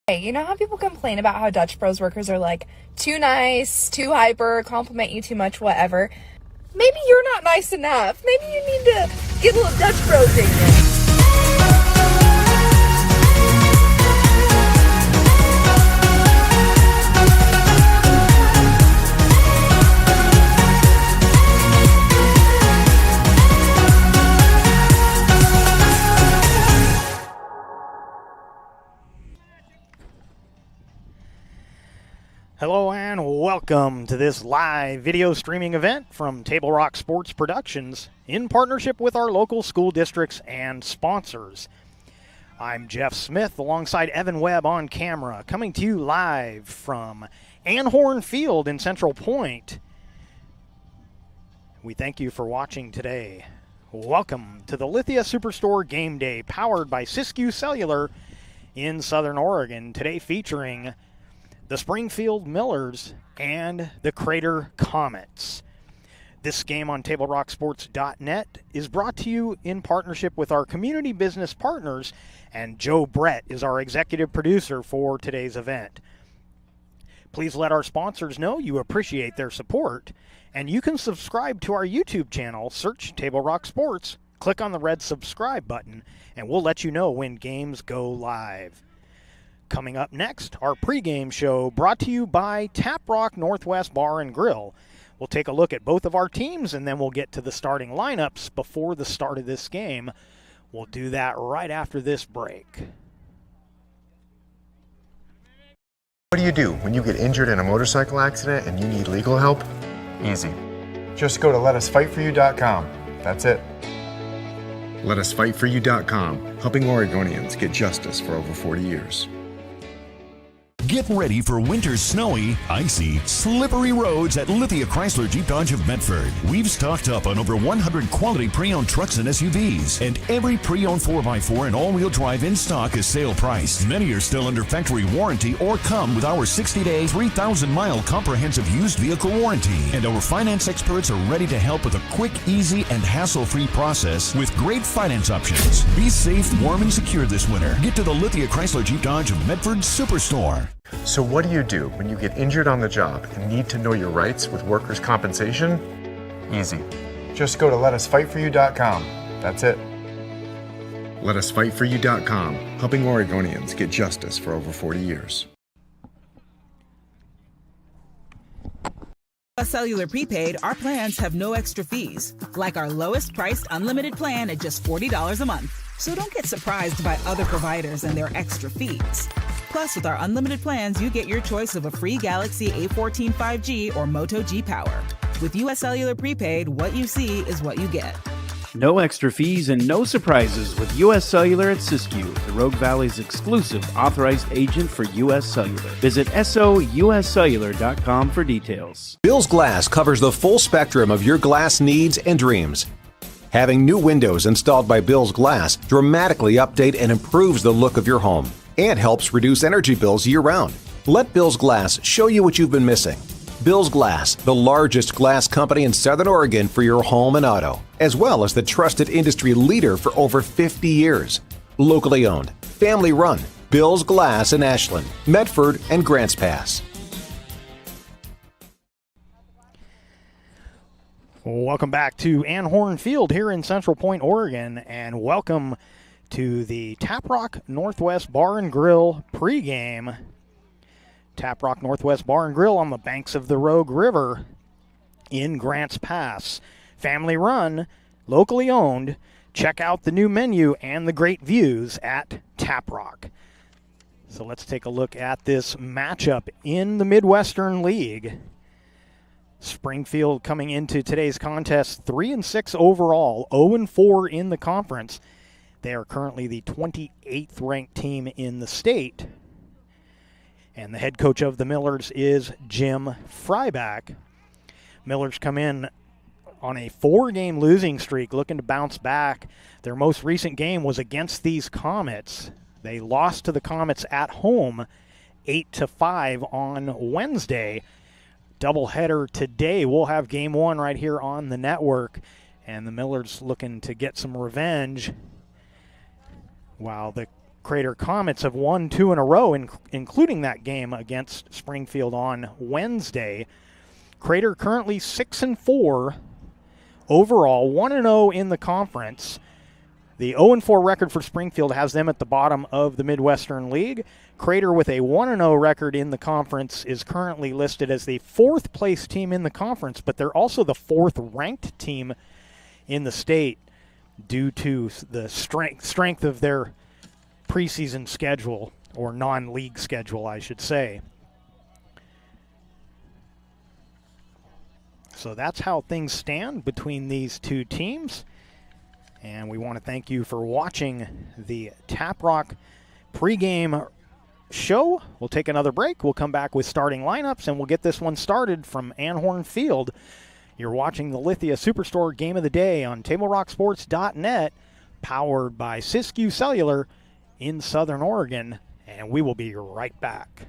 Hey, you know how people complain about how Dutch Bros workers are like too nice, too hyper, compliment you too much, whatever? Maybe you're not nice enough. Maybe you need to get a little Dutch Bros in you. Hello and welcome to this live video streaming event from Table Rock Sports Productions in partnership with our local school districts and sponsors. I'm Jeff Smith alongside Evan Webb on camera, coming to you live from Anhorn Field in Central Point. We thank you for watching today. Welcome to the Lithia Superstore Game Day powered by Siskiyou Cellular in Southern Oregon, today featuring the Springfield Millers and the Crater Comets. This game on TableRockSports.net is brought to you in partnership with our community business partners, and Joe Brett is our executive producer for today's event. Please let our sponsors know you appreciate their support, and you can subscribe to our YouTube channel. Search Table Rock Sports, click on the red subscribe button, and we'll let you know when games go live. Coming up next, our pregame show brought to you by Tap Rock Northwest Bar and Grill. We'll take a look at both of our teams, and then we'll get to the starting lineups before the start of this game. We'll do that right after this break. What do you do when you get injured in a motorcycle accident and you need legal help? Easy. Just go to letusfightforyou.com. That's it. Letusfightforyou.com, helping Oregonians get justice for over 40 years. Get ready for winter's snowy, icy, slippery roads at Lithia Chrysler Jeep Dodge of Medford. We've stocked up on over 100 quality pre-owned trucks and SUVs, and every pre-owned 4x4 and all-wheel drive in stock is sale price. Many are still under factory warranty or come with our 60-day, 3,000-mile comprehensive used vehicle warranty. And our finance experts are ready to help with a quick, easy, and hassle-free process with great finance options. Be safe, warm, and secure this winter. Get to the Lithia Chrysler Jeep Dodge of Medford Superstore. So what do you do when you get injured on the job and need to know your rights with workers' compensation? Easy. Just go to letusfightforyou.com. That's it. Letusfightforyou.com, helping Oregonians get justice for over 40 years. Cellular Prepaid, our plans have no extra fees, like our lowest priced unlimited plan at just $40 a month. So don't get surprised by other providers and their extra fees. Plus, with our unlimited plans, you get your choice of a free Galaxy A14 5G or Moto G Power. With US Cellular Prepaid, what you see is what you get. No extra fees and no surprises with US Cellular at Siskiyou, the Rogue Valley's exclusive authorized agent for US Cellular. Visit souscellular.com for details. Bill's Glass covers the full spectrum of your glass needs and dreams. Having new windows installed by Bill's Glass dramatically update and improves the look of your home and helps reduce energy bills year-round. Let Bill's Glass show you what you've been missing. Bill's Glass, the largest glass company in Southern Oregon for your home and auto, as well as the trusted industry leader for over 50 years. Locally owned, family run, Bill's Glass in Ashland, Medford, and Grants Pass. Welcome back to Anhorn Field here in Central Point, Oregon, and welcome to the Tap Rock Northwest Bar and Grill pregame. Tap Rock Northwest Bar and Grill on the banks of the Rogue River in Grants Pass. Family run, locally owned. Check out the new menu and the great views at Tap Rock. So let's take a look at this matchup in the Midwestern League. Springfield coming into today's contest 3-6 overall, 0-4 in the conference. They are currently the 28th ranked team in the state. And the head coach of the Millers is Jim Fryback. Millers come in on a 4-game losing streak, looking to bounce back. Their most recent game was against these Comets. They lost to the Comets at home 8-5 on Wednesday. Doubleheader today. We'll have game one right here on the network. And the Millers looking to get some revenge, while the Crater Comets have won 2 in a row, including that game against Springfield on Wednesday. Crater currently 6-4 overall, 1-0 in the conference. The 0-4 record for Springfield has them at the bottom of the Midwestern League. Crater, with a 1-0 record in the conference, is currently listed as the 4th place team in the conference, but they're also the 4th ranked team in the state due to the strength of their preseason schedule, or non-league schedule, I should say. So that's how things stand between these two teams. And we want to thank you for watching the Tap Rock pregame show. We'll take another break. We'll come back with starting lineups, and we'll get this one started from Anhorn Field. You're watching the Lithia Superstore Game of the Day on TableRockSports.net, powered by Siskiyou Cellular in Southern Oregon, and we will be right back.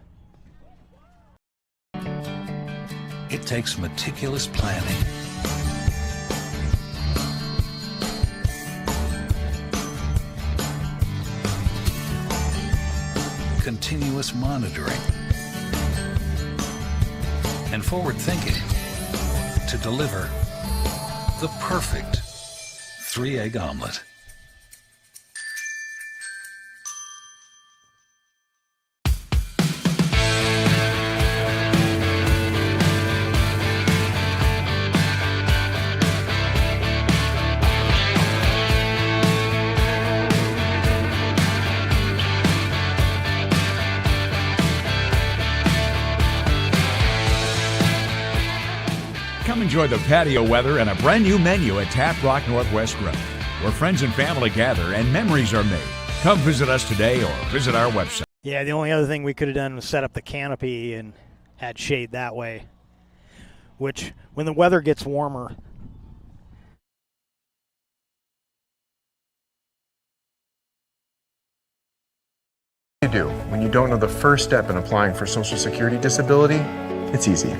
It takes meticulous planning, continuous monitoring, and forward thinking to deliver the perfect 3-egg omelet. Enjoy the patio weather and a brand new menu at Tap Rock Northwest Grill, where friends and family gather and memories are made. Come visit us today or visit our website. Yeah, the only other thing we could have done was set up the canopy and had shade that way, which when the weather gets warmer, What do you do when you don't know the first step in applying for Social Security disability? It's easy.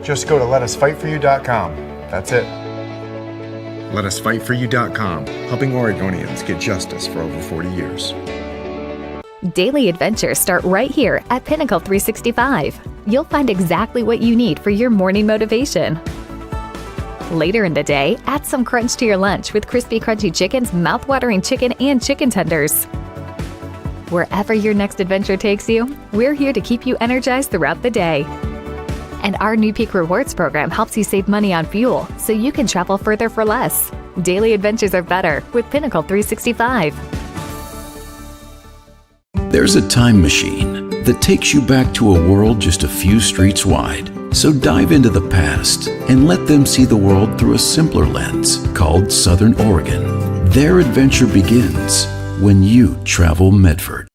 Just go to letusfightforyou.com. That's it. Letusfightforyou.com, helping Oregonians get justice for over 40 years. Daily adventures start right here at Pinnacle 365. You'll find exactly what you need for your morning motivation. Later in the day, add some crunch to your lunch with crispy, crunchy chicken's mouth-watering chicken and chicken tenders. Wherever your next adventure takes you, we're here to keep you energized throughout the day. And our new Peak Rewards program helps you save money on fuel so you can travel further for less. Daily adventures are better with Pinnacle 365. There's a time machine that takes you back to a world just a few streets wide. So dive into the past and let them see the world through a simpler lens called Southern Oregon. Their adventure begins when you travel Medford.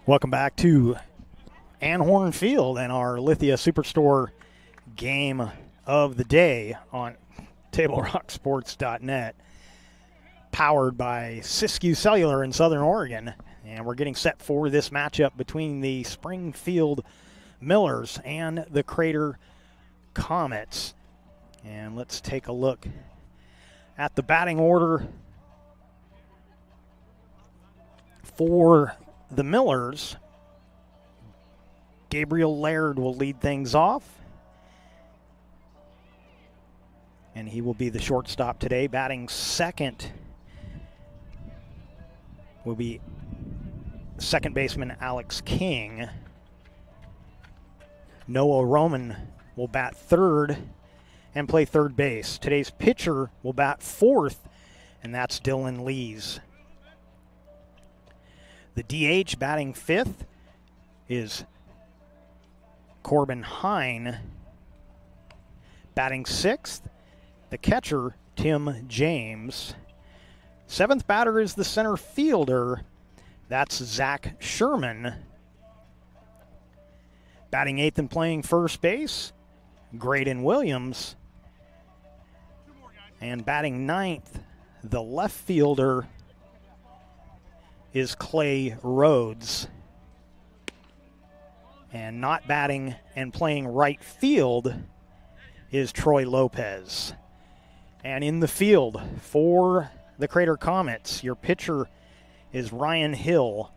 welcome back to Anhorn Field and our Lithia Superstore game of the day on TableRockSports.net, powered by Siskiyou Cellular in Southern Oregon. And we're getting set for this matchup between the Springfield Millers and the Crater Comets. And let's take a look at the batting order for the Millers. Gabriel Laird will lead things off, and he will be the shortstop today. Batting second will be second baseman Alex King. Noah Roman will bat third and play third base. Today's pitcher will bat fourth, and that's Dylan Lees. The DH batting fifth is Corbin Hine. Batting sixth, the catcher, Tim James. Seventh batter is the center fielder. That's Zach Sherman. Batting eighth and playing first base, Graydon Williams. And batting ninth, the left fielder is Clay Rhodes. And not batting and playing right field is Troy Lopez. And in the field for the Crater Comets. Your pitcher is Ryan Hill.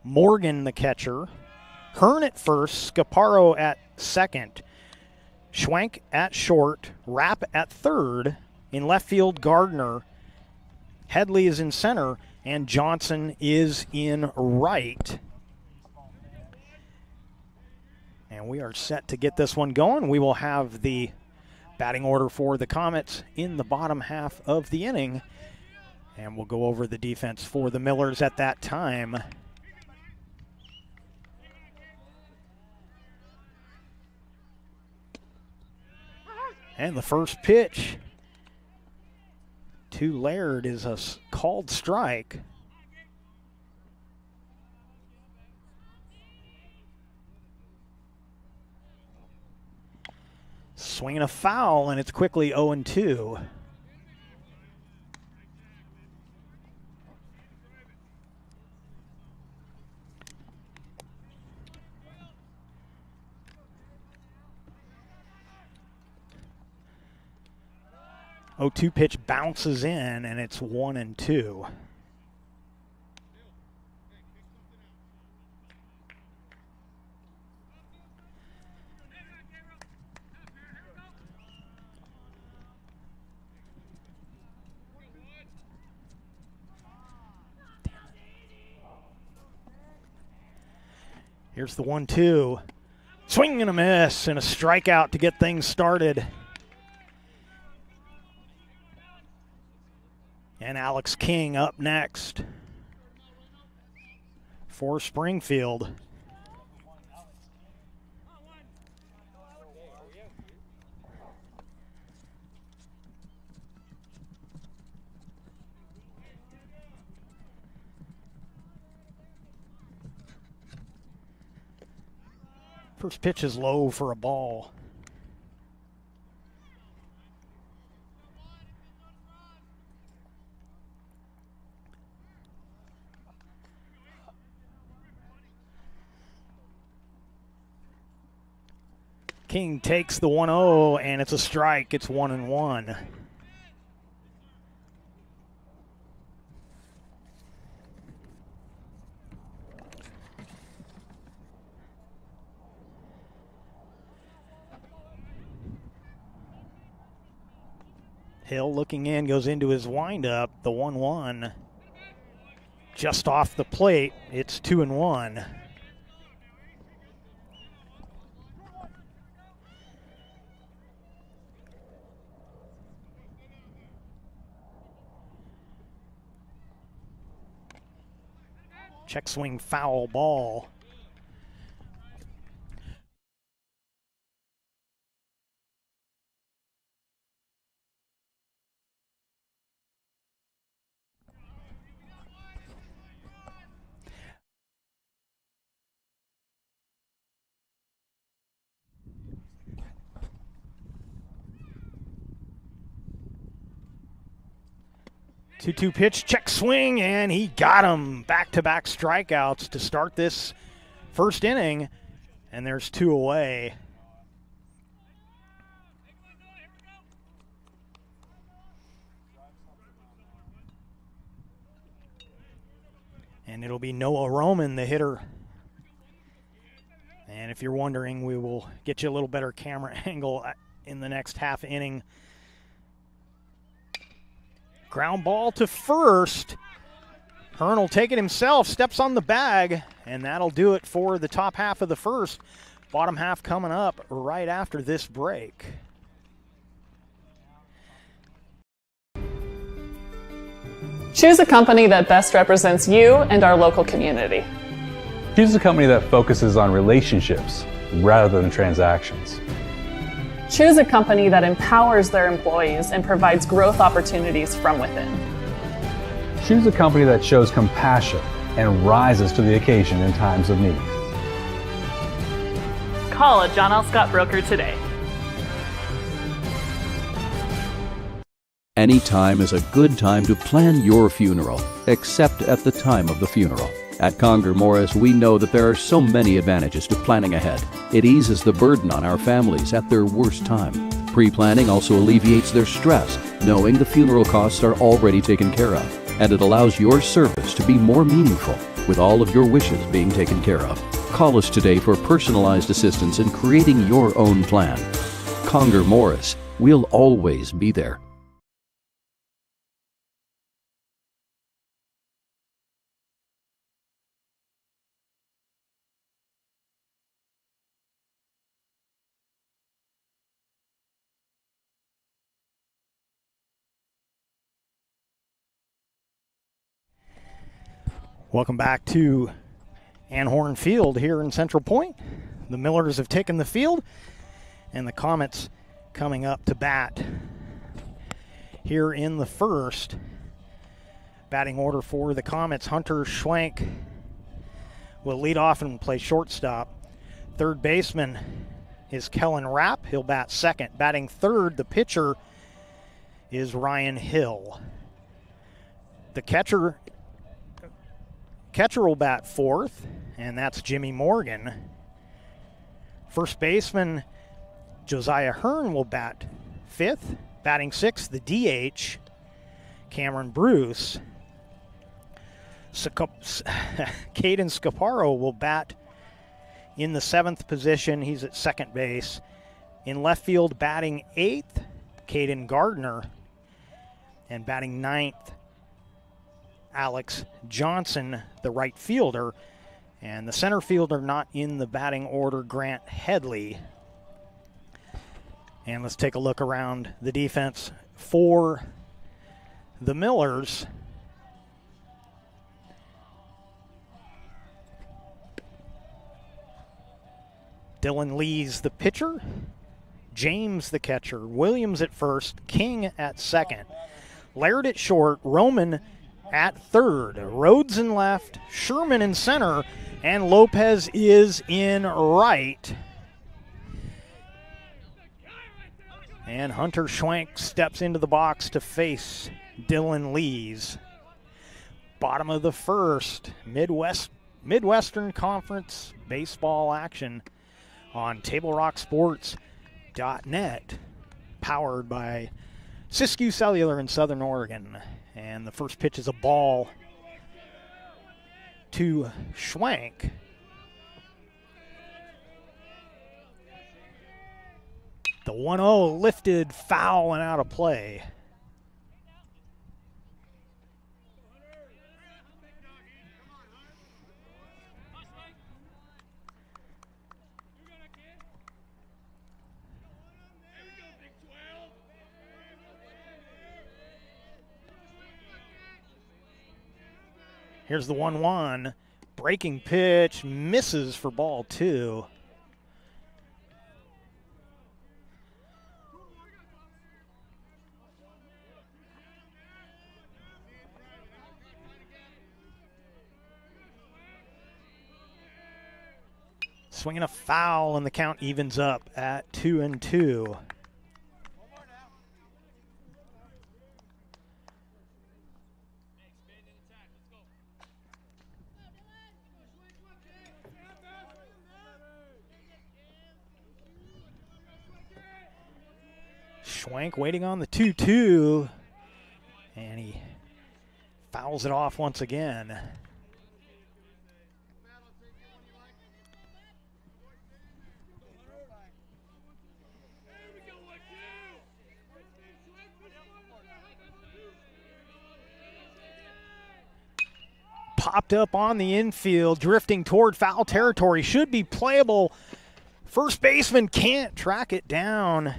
Morgan, the catcher. Hearn at first. Scaparo at second. Schwank at short. Rapp at third. In left field, Gardner. Headley is in center. And Johnson is in right. And we are set to get this one going. We will have the batting order for the Comets in the bottom half of the inning. And we'll go over the defense for the Millers at that time. And the first pitch to Laird is a called strike. Swinging a foul, and it's quickly 0-2. Oh, 2 pitch bounces in, and it's 1-2. Here's the 1-2. Swing and a miss, and a strikeout to get things started. And Alex King up next for Springfield. First pitch is low for a ball. King takes the 1-0, and it's a strike. It's 1-1. Hill looking in, goes into his windup. The 1-1 just off the plate. It's 2-1. Check swing, foul ball. Two-two pitch, check swing, and he got him. Back-to-back strikeouts to start this first inning, and there's 2 away. And it'll be Noah Roman, the hitter. And if you're wondering, we will get you a little better camera angle in the next half inning. Ground ball to first. Hearn will take it himself, steps on the bag, and that'll do it for the top half of the first. Bottom half coming up right after this break. Choose a company that best represents you and our local community. Choose a company that focuses on relationships rather than transactions. Choose a company that empowers their employees and provides growth opportunities from within. Choose a company that shows compassion and rises to the occasion in times of need. Call a John L. Scott broker today. Any time is a good time to plan your funeral, except at the time of the funeral. At Conger Morris, we know that there are so many advantages to planning ahead. It eases the burden on our families at their worst time. Pre-planning also alleviates their stress knowing the funeral costs are already taken care of, and it allows your service to be more meaningful with all of your wishes being taken care of. Call us today for personalized assistance in creating your own plan. Conger Morris, we'll always be there. Welcome back to Anhorn Field here in Central Point. The Millers have taken the field, and the Comets coming up to bat here in the first. Batting order for the Comets, Hunter Schwank will lead off and play shortstop. Third baseman is Kellen Rapp. He'll bat second. Batting third, the pitcher is Ryan Hill. The catcher will bat fourth, and that's Jimmy Morgan. First baseman Josiah Hearn will bat fifth. Batting sixth, the DH, Cameron Bruce. Caden Scaparo will bat in the seventh position. He's at second base. In left field, batting eighth, Caden Gardner. And batting ninth, Alex Johnson, the right fielder. And the center fielder not in the batting order, Grant Headley. And let's take a look around the defense for the Millers. Dylan Lee's the pitcher, James the catcher, Williams at first, King at second, Laird at short, Roman at third, Rhodes in left, Sherman in center, and Lopez is in right. And Hunter Schwank steps into the box to face Dylan Lees. Bottom of the first, Midwestern Conference baseball action on TableRockSports.net, powered by Siskiyou Cellular in Southern Oregon. And the first pitch is a ball to Schwank. The 1-0 lifted, foul, and out of play. Here's the 1-1. Breaking pitch, misses for ball two. Swinging a foul, and the count evens up at 2-2. Schwank waiting on the 2-2, and he fouls it off once again. Popped up on the infield, drifting toward foul territory. Should be playable. First baseman can't track it down.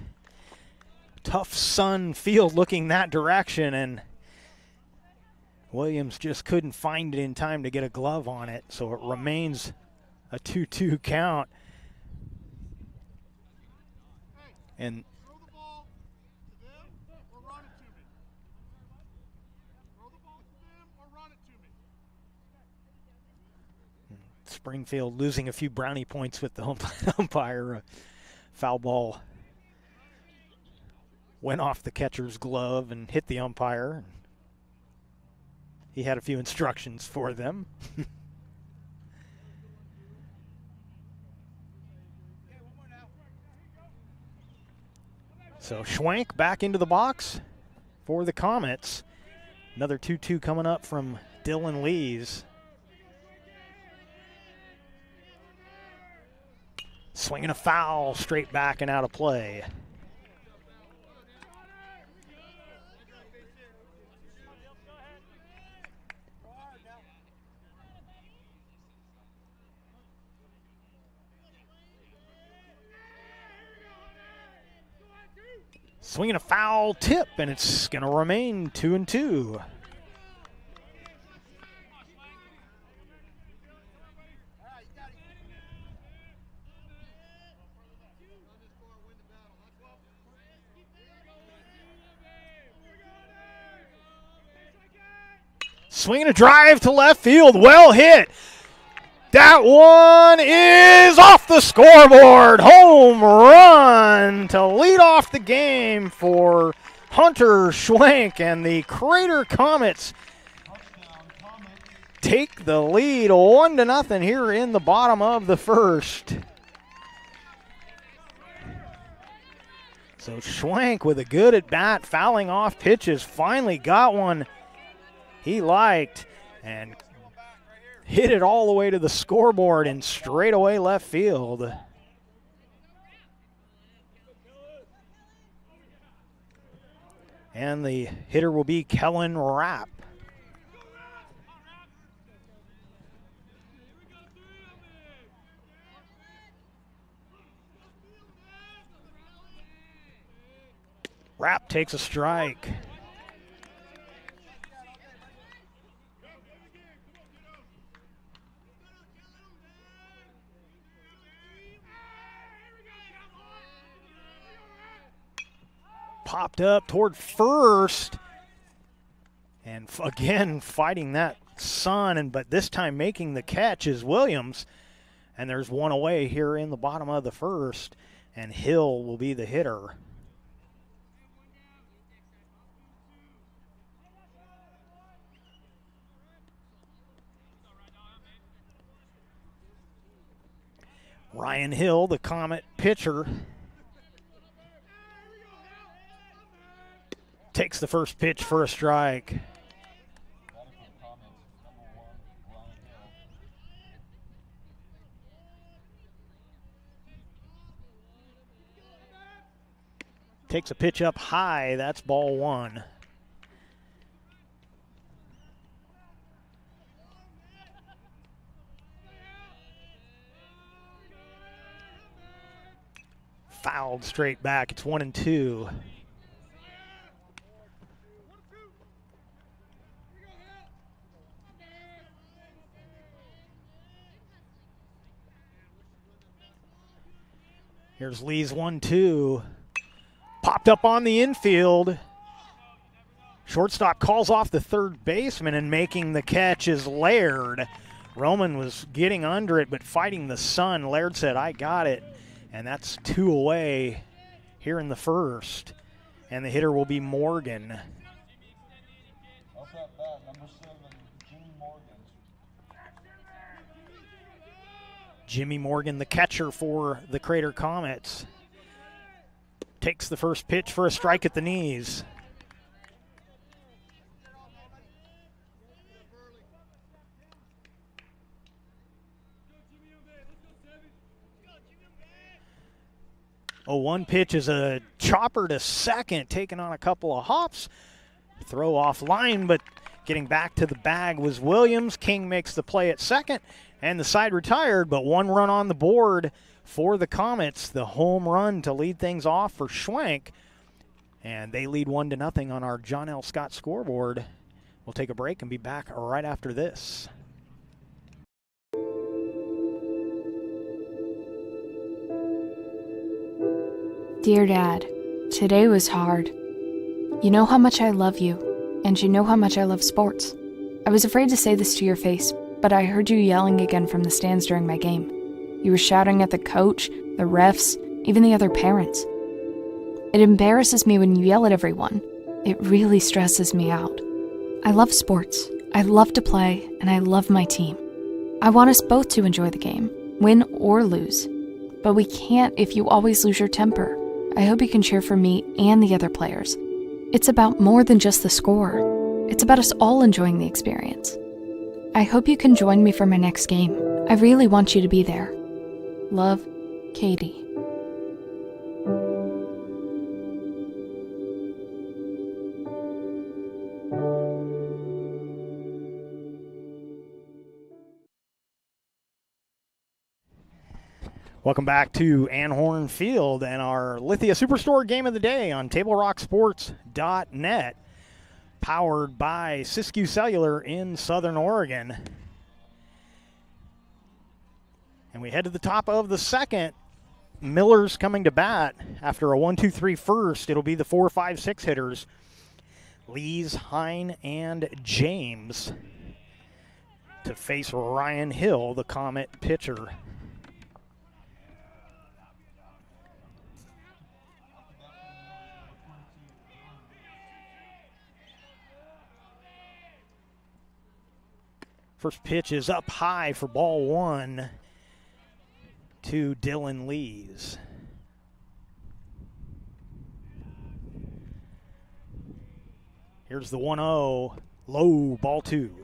Tough sun field looking that direction, and Williams just couldn't find it in time to get a glove on it, so it remains a 2-2 count. And Springfield losing a few brownie points with the umpire. Foul ball went off the catcher's glove and hit the umpire. He had a few instructions for them. So Schwank back into the box. for the Comets. Another 2-2 coming up from Dylan Lees. Swinging a foul straight back and out of play. Swinging a foul tip, and it's going to remain 2-2. Swinging a drive to left field, well hit. That one is off the scoreboard. Home run to lead off the game for Hunter Schwenk, and the Crater Comets take the lead 1-0 here in the bottom of the first. So Schwenk with a good at bat, fouling off pitches, finally got one he liked and hit it all the way to the scoreboard and straight away left field. And the hitter will be Kellen Rapp. Rapp takes a strike. Popped up toward first, and again fighting that sun, but this time making the catch is Williams, and there's one away here in the bottom of the first, and Hill will be the hitter. Ryan Hill, the Comet pitcher, takes the first pitch for a strike. Takes a pitch up high. That's ball one. Fouled straight back. It's 1-2. Here's Lee's 1-2. Popped up on the infield. Shortstop calls off the third baseman, and making the catch is Laird. Roman was getting under it, but fighting the sun. Laird said, "I got it." And that's two away here in the first. And the hitter will be Morgan. Jimmy Morgan, the catcher for the Crater Comets, takes the first pitch for a strike at the knees. Oh, one pitch is a chopper to second, taking on a couple of hops. Throw off line, but getting back to the bag was Williams. King makes the play at second, and the side retired, but one run on the board for the Comets. The home run to lead things off for Schwenk, and they lead 1-0 on our John L. Scott scoreboard. We'll take a break and be back right after this. Dear Dad, today was hard. You know how much I love you, and you know how much I love sports. I was afraid to say this to your face, but I heard you yelling again from the stands during my game. You were shouting at the coach, the refs, even the other parents. It embarrasses me when you yell at everyone. It really stresses me out. I love sports, I love to play, and I love my team. I want us both to enjoy the game, win or lose. But we can't if you always lose your temper. I hope you can cheer for me and the other players. It's about more than just the score. It's about us all enjoying the experience. I hope you can join me for my next game. I really want you to be there. Love, Katie. Welcome back to Anhorn Field and our Lithia Superstore game of the day on TableRockSports.net, powered by Siskiyou Cellular in Southern Oregon. And we head to the top of the second. Miller's coming to bat after a 1-2-3 first. It'll be the 4, 5, 6 hitters. Lees, Hine, and James to face Ryan Hill, the Comet pitcher. First pitch is up high for ball 1 to Dylan Lees. Here's the 1-0, low, ball 2.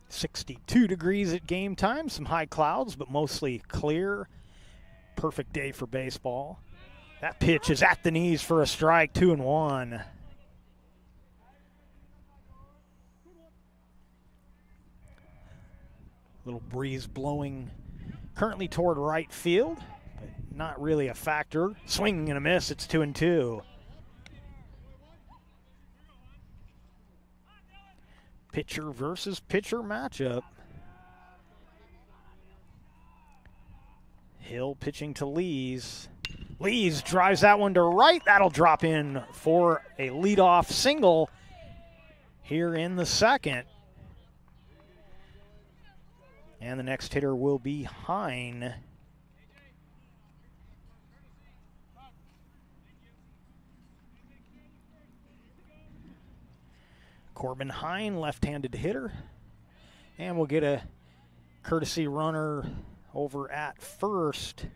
.62 degrees at game time, some high clouds, but mostly clear. Perfect day for baseball. That pitch is at the knees for a strike, 2-1. Little breeze blowing currently toward right field, but not really a factor. Swing and a miss, it's 2-2. Pitcher versus pitcher matchup. Hill pitching to Lees. Lees drives that one to right. That'll drop in for a leadoff single here in the second. And the next hitter will be Hine. Corbin Hine, left-handed hitter. And we'll get a courtesy runner over at first.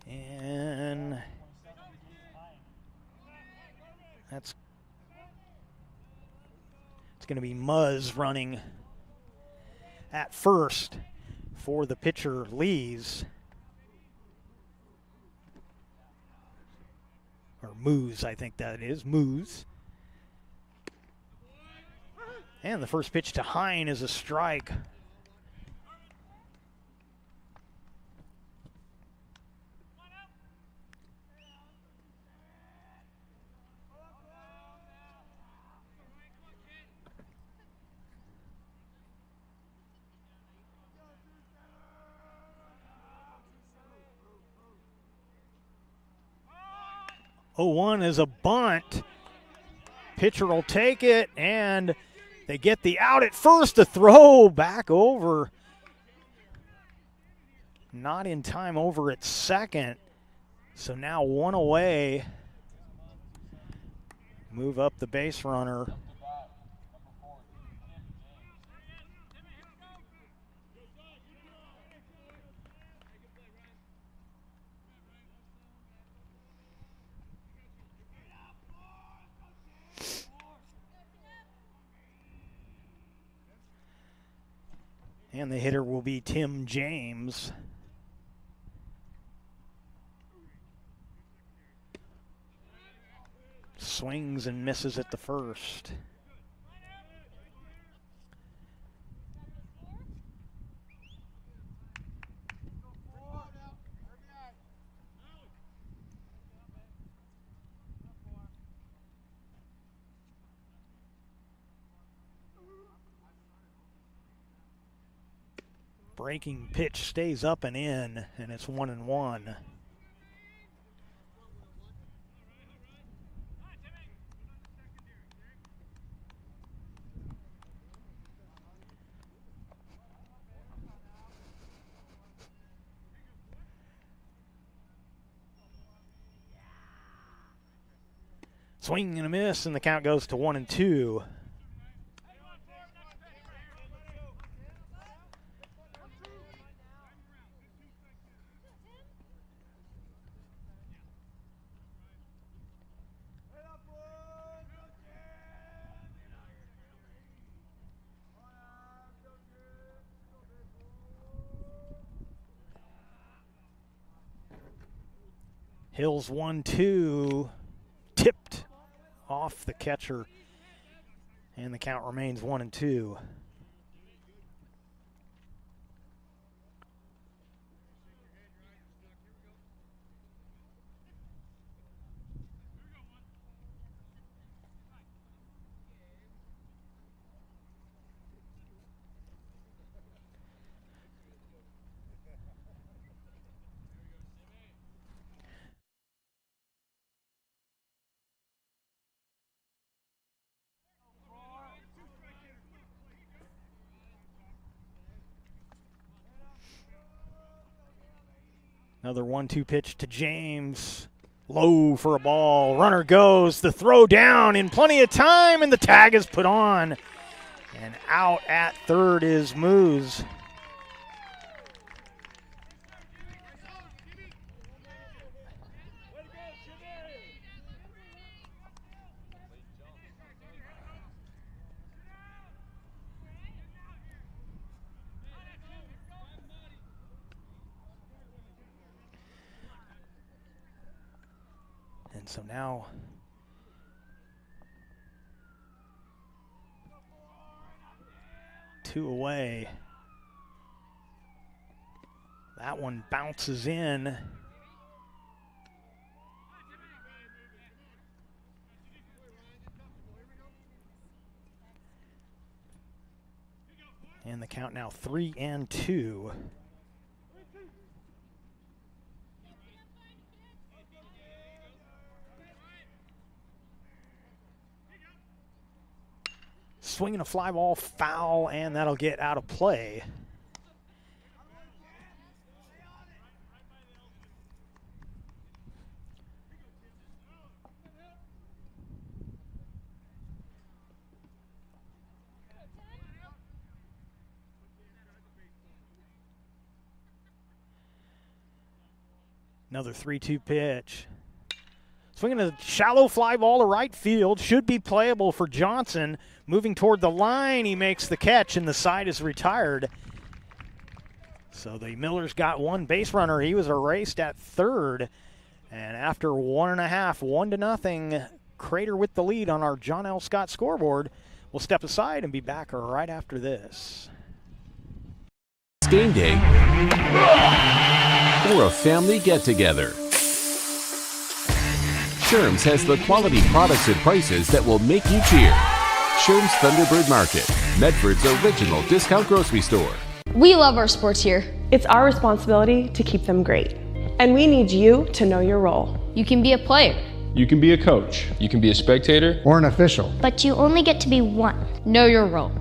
And it's going to be Muzz running at first for the pitcher, Lees. Or Moose, I think that is. Moose. And the first pitch to Hine is a strike. Oh, 1 is a bunt. Pitcher will take it, and they get the out at first. The throw back over. Not in time over at second. So now 1 away. Move up the base runner. And the hitter will be Tim James. Swings and misses at the first. Breaking pitch stays up and in, and it's 1-1. Swing and a miss, and the count goes to 1-2. Hills 1-2, tipped off the catcher, and the count remains 1-2. Another 1-2 pitch to James. Low for a ball. Runner goes. The throw down in plenty of time, and the tag is put on. And out at third is Moose. And so now two away. That one bounces in. And the count now 3-2. Swinging a fly ball, foul, and that'll get out of play. Another 3-2 pitch. Swinging a shallow fly ball to right field. Should be playable for Johnson. Moving toward the line, he makes the catch, and the side is retired. So the Millers got one base runner. He was erased at third. And after 1.5, 1-0, Crater with the lead on our John L. Scott scoreboard. We'll step aside and be back right after this. Game day or a family get-together. Sherm's has the quality products and prices that will make you cheer. Sherm's Thunderbird Market, Medford's original discount grocery store. We love our sports here. It's our responsibility to keep them great. And we need you to know your role. You can be a player. You can be a coach. You can be a spectator. Or an official. But you only get to be one. Know your role.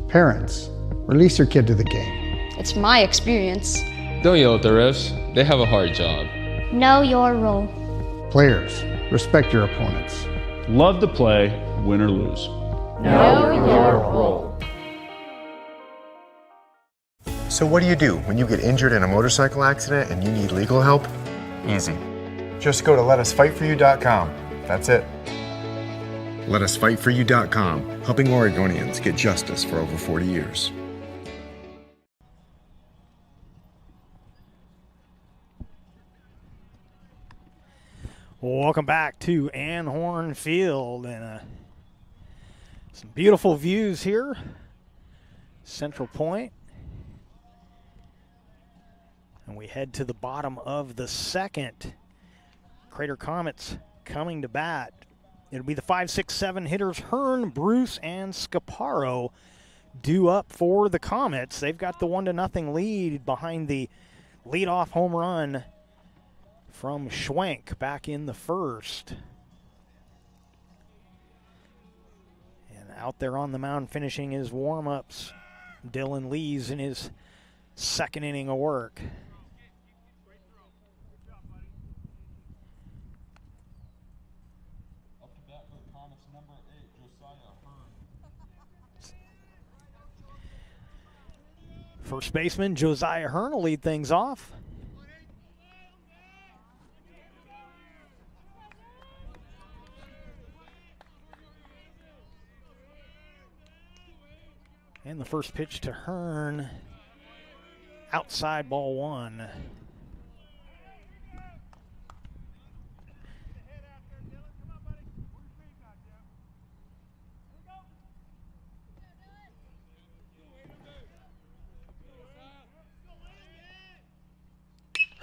Parents, release your kid to the game. It's my experience. Don't yell at the refs. They have a hard job. Know your role. Players, respect your opponents. Love to play, win or lose. Know your role. So what do you do when you get injured in a motorcycle accident and you need legal help? Easy. Just go to letusfightforyou.com. That's it. Letusfightforyou.com, helping Oregonians get justice for over 40 years. Welcome back to Anhorn Field, and some beautiful views here. Central Point. And we head to the bottom of the second. Crater Comets coming to bat. It'll be the 5, 6, 7 hitters, Hearn, Bruce, and Scaparo due up for the Comets. They've got the 1-0 lead behind the leadoff home run from Schwenk back in the first. And out there on the mound finishing his warm-ups, Dylan Lees in his second inning of work. First baseman Josiah Hearn will lead things off. And the first pitch to Hearn, outside ball one.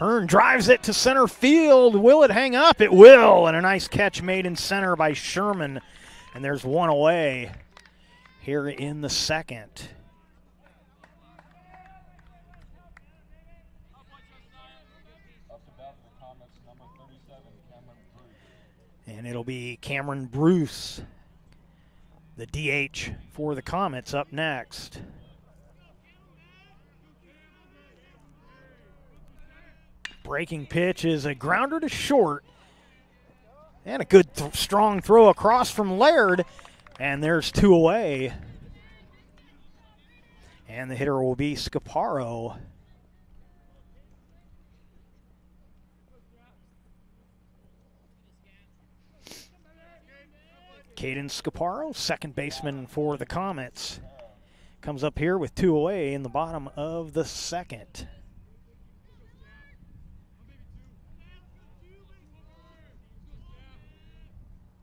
Hearn drives it to center field. Will it hang up? It will, and a nice catch made in center by Sherman. And there's one away here in the second. And it'll be Cameron Bruce, the DH for the Comets, up next. Breaking pitch is a grounder to short. And a good strong throw across from Laird. And there's two away. And the hitter will be Scaparo. Caden Scaparo, second baseman for the Comets, comes up here with two away in the bottom of the second.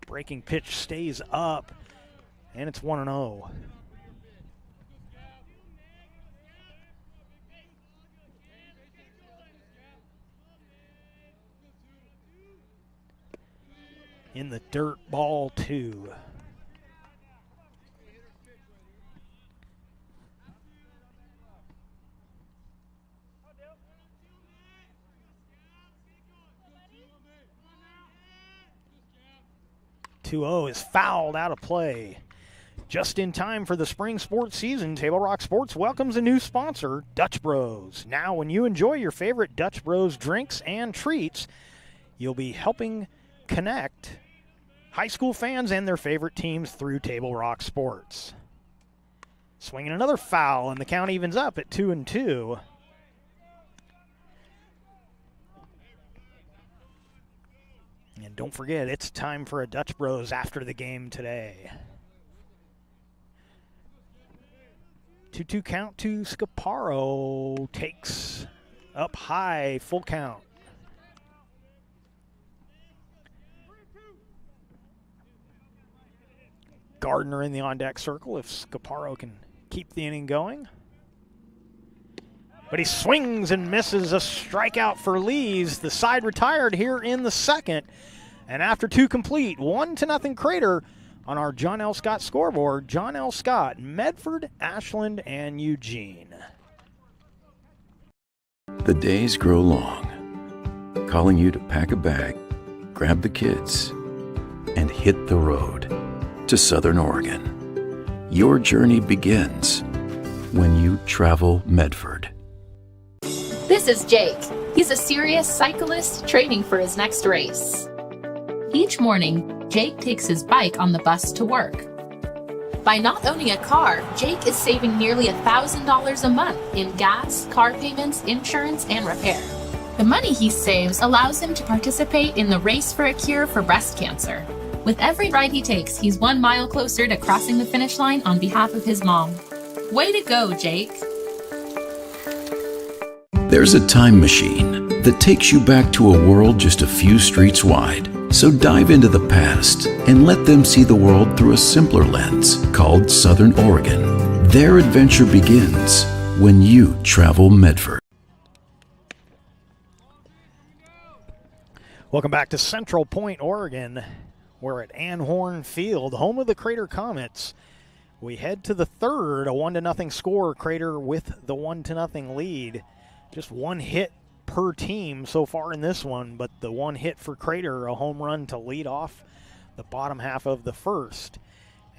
Breaking pitch stays up, and it's 1-0. In the dirt, ball 2. Is fouled out of play. Just in time for the spring sports season, Table Rock Sports welcomes a new sponsor, Dutch Bros. Now, when you enjoy your favorite Dutch Bros drinks and treats, you'll be helping connect high school fans and their favorite teams through Table Rock Sports. Swinging another foul, and the count evens up at 2-2. And don't forget, it's time for a Dutch Bros after the game today. 2-2 count to Scaparo. Takes up high, full count. Gardner in the on-deck circle if Scaparo can keep the inning going. But he swings and misses, a strikeout for Lees. The side retired here in the second. And after 2 complete, 1-0 Crater on our John L. Scott scoreboard. John L. Scott, Medford, Ashland, and Eugene. The days grow long, calling you to pack a bag, grab the kids, and hit the road to Southern Oregon. Your journey begins when you travel Medford. This is Jake. He's a serious cyclist training for his next race. Each morning, Jake takes his bike on the bus to work. By not owning a car, Jake is saving nearly $1,000 a month in gas, car payments, insurance, and repair. The money he saves allows him to participate in the Race for a Cure for breast cancer. With every ride he takes, he's 1 mile closer to crossing the finish line on behalf of his mom. Way to go, Jake. There's a time machine that takes you back to a world just a few streets wide. So dive into the past and let them see the world through a simpler lens called Southern Oregon. Their adventure begins when you travel Medford. Welcome back to Central Point, Oregon. We're at Anhorn Field, home of the Crater Comets. We head to the third, a 1-0 score. Crater with the 1-0 lead. Just one hit per team so far in this one, but the one hit for Crater, a home run to lead off the bottom half of the first.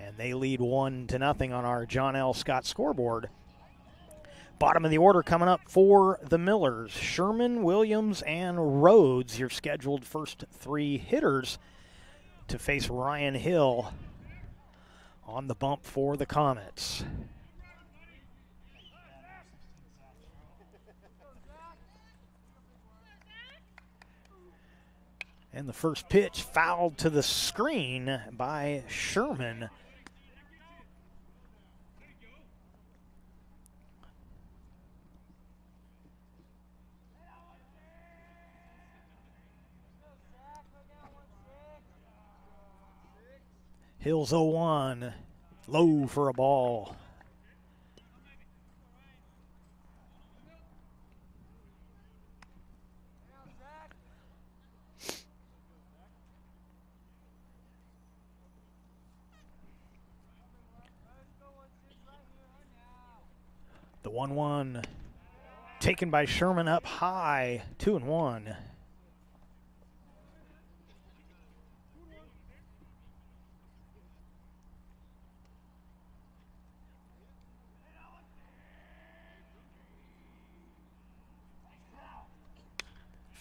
And they lead 1-0 on our John L. Scott scoreboard. Bottom of the order coming up for the Millers. Sherman, Williams, and Rhodes, your scheduled first 3 hitters to face Ryan Hill on the bump for the Comets. And the first pitch fouled to the screen by Sherman. Hill's 0-1, low for a ball. The 1-1 taken by Sherman up high, 2-1.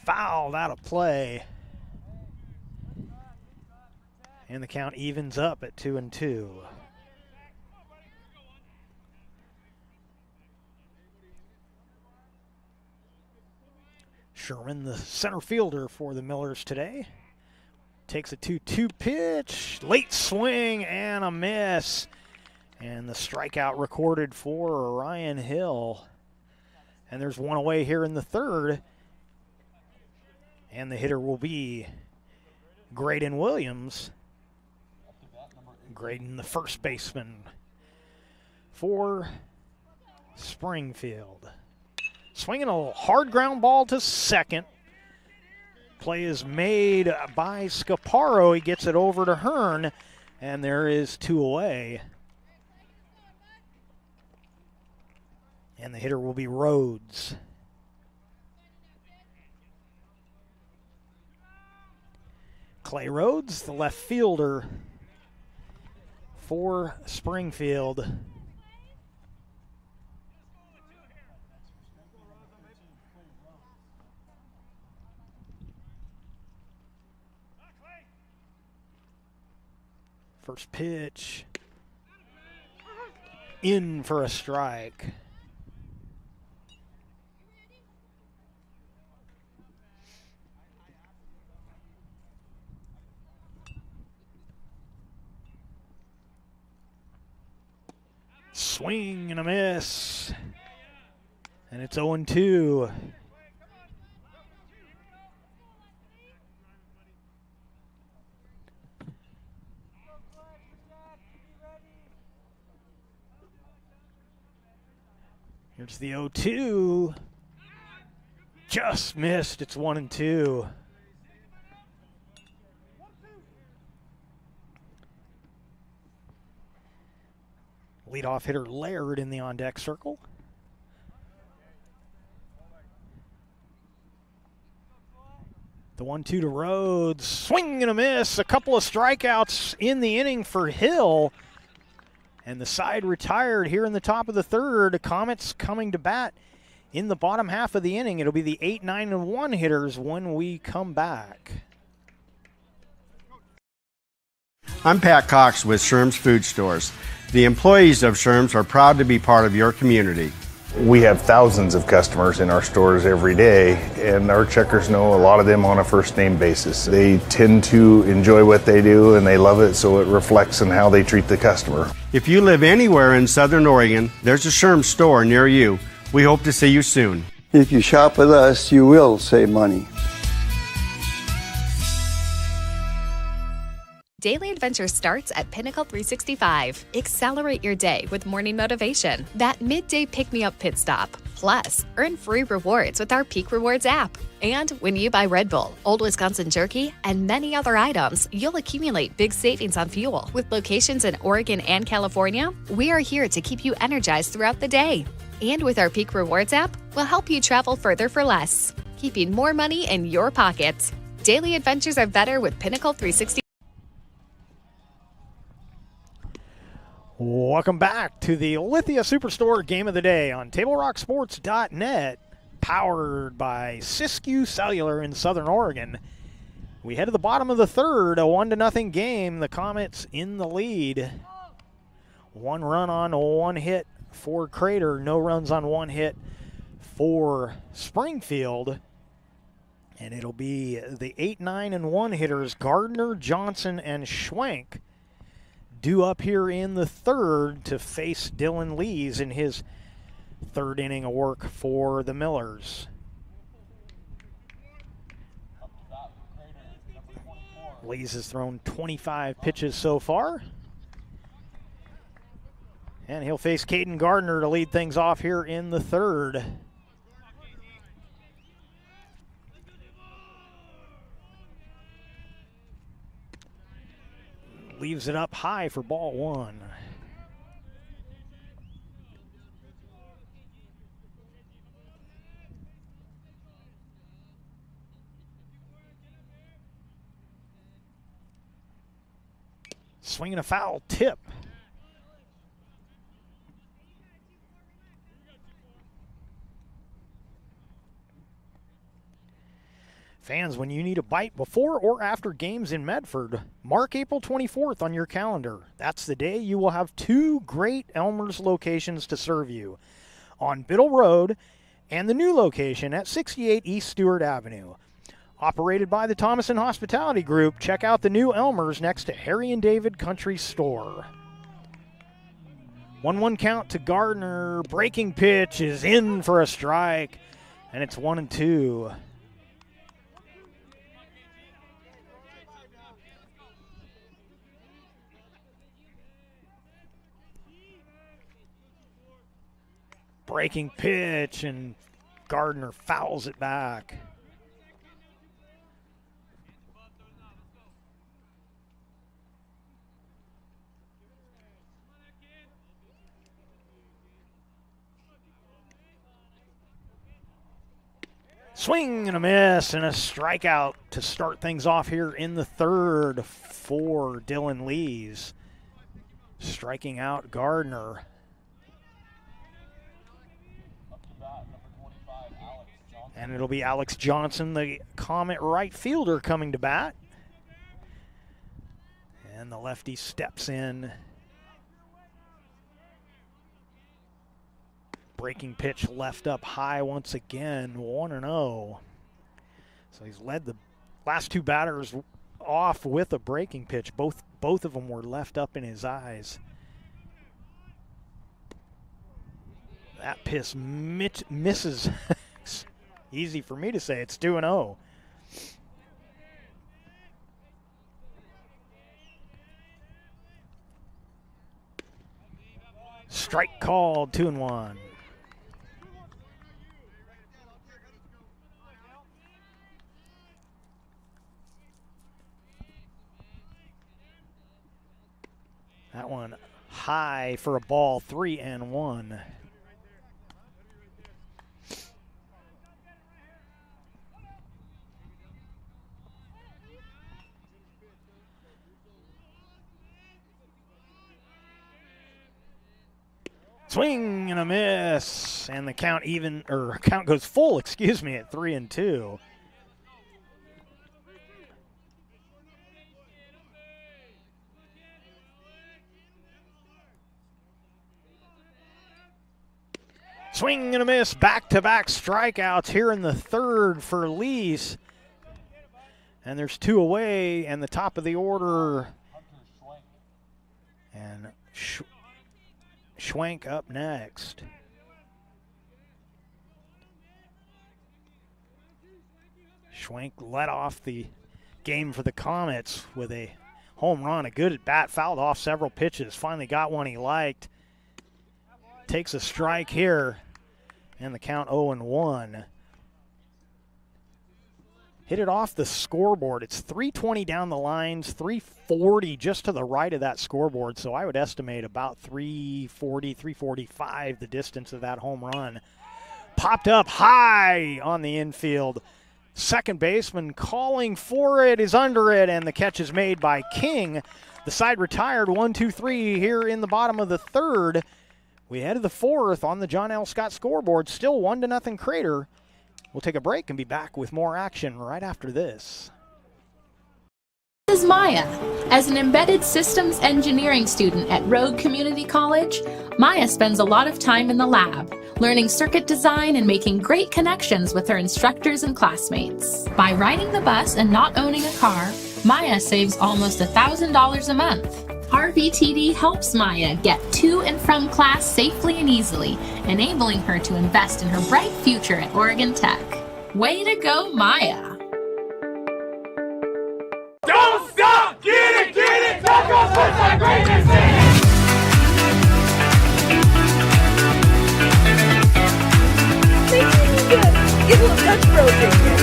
Fouled out of play. And the count evens up at 2-2. Sherman, the center fielder for the Millers today, takes a 2-2 pitch, late swing and a miss. And the strikeout recorded for Ryan Hill. And there's one away here in the third. And the hitter will be Graydon Williams. Graydon, the first baseman for Springfield. Swinging a hard ground ball to second. Play is made by Scaparo. He gets it over to Hearn, and there is 2 away. And the hitter will be Rhodes. Clay Rhodes, the left fielder for Springfield. First pitch, in for a strike. Swing and a miss. And it's 0-2. Here's the 0-2. Just missed. It's 1-2. Leadoff hitter Laird in the on-deck circle. The 1-2 to Rhodes. Swing and a miss. A couple of strikeouts in the inning for Hill. And the side retired here in the top of the third. Comets coming to bat in the bottom half of the inning. It'll be the 8, 9, and 1 hitters when we come back. I'm Pat Cox with Sherm's Food Stores. The employees of Sherm's are proud to be part of your community. We have thousands of customers in our stores every day, and our checkers know a lot of them on a first name basis. They tend to enjoy what they do and they love it, so it reflects in how they treat the customer. If you live anywhere in Southern Oregon, there's a Sherm's store near you. We hope to see you soon. If you shop with us, you will save money. Daily adventure starts at Pinnacle 365. Accelerate your day with morning motivation, that midday pick-me-up pit stop. Plus, earn free rewards with our Peak Rewards app. And when you buy Red Bull, Old Wisconsin Jerky, and many other items, you'll accumulate big savings on fuel. With locations in Oregon and California, we are here to keep you energized throughout the day. And with our Peak Rewards app, we'll help you travel further for less, keeping more money in your pockets. Daily adventures are better with Pinnacle 365. Welcome back to the Lithia Superstore Game of the Day on TableRockSports.net, powered by Siskiyou Cellular in Southern Oregon. We head to the bottom of the third, a 1-0 game. The Comets in the lead. 1 run on 1 hit for Crater, no runs on 1 hit for Springfield. And it'll be the 8, 9, and 1 hitters, Gardner, Johnson, and Schwenk, due up here in the third to face Dylan Lees in his third inning of work for the Millers. Lees has thrown 25 pitches so far. And he'll face Caden Gardner to lead things off here in the third. Leaves it up high for ball 1. Swinging a foul tip. Fans, when you need a bite before or after games in Medford, mark April 24th on your calendar. That's the day you will have 2 great Elmer's locations to serve you, on Biddle Road and the new location at 68 East Stewart Avenue. Operated by the Thomason Hospitality Group, check out the new Elmer's next to Harry and David Country Store. 1-1 count to Gardner. Breaking pitch is in for a strike, and it's 1-2. Breaking pitch, and Gardner fouls it back. Swing and a miss and a strikeout to start things off here in the third for Dylan Lees. Striking out Gardner. And it'll be Alex Johnson, the Comet right fielder, coming to bat. And the lefty steps in. Breaking pitch left up high once again, 1-0. So he's led the last 2 batters off with a breaking pitch. Both of them were left up in his eyes. That piss misses. Easy for me to say. It's 2-0. Strike called, 2-1. That one high for a ball, 3-1. Swing and a miss, and the count goes full, at 3-2. Swing and a miss, back-to-back strikeouts here in the third for Lees. And there's 2 away, and the top of the order. And Schwank up next. Schwank led off the game for the Comets with a home run, a good at-bat, fouled off several pitches, finally got one he liked. Takes a strike here, and the count 0-1. Hit it off the scoreboard. It's 320 down the lines, 340 just to the right of that scoreboard. So I would estimate about 340, 345 the distance of that home run. Popped up high on the infield. Second baseman calling for it, is under it, and the catch is made by King. The side retired, 1-2-3 here in the bottom of the third. We head to the fourth on the John L. Scott scoreboard. Still 1-0 Crater. We'll take a break and be back with more action right after this. This is Maya. As an embedded systems engineering student at Rogue Community College, Maya spends a lot of time in the lab, learning circuit design and making great connections with her instructors and classmates. By riding the bus and not owning a car, Maya saves almost $1,000 a month. RVTD helps Maya get to and from class safely and easily, enabling her to invest in her bright future at Oregon Tech. Way to go, Maya! Don't stop! Get it! Tacos with that greatness in it! Get a little Dutch Bros in here.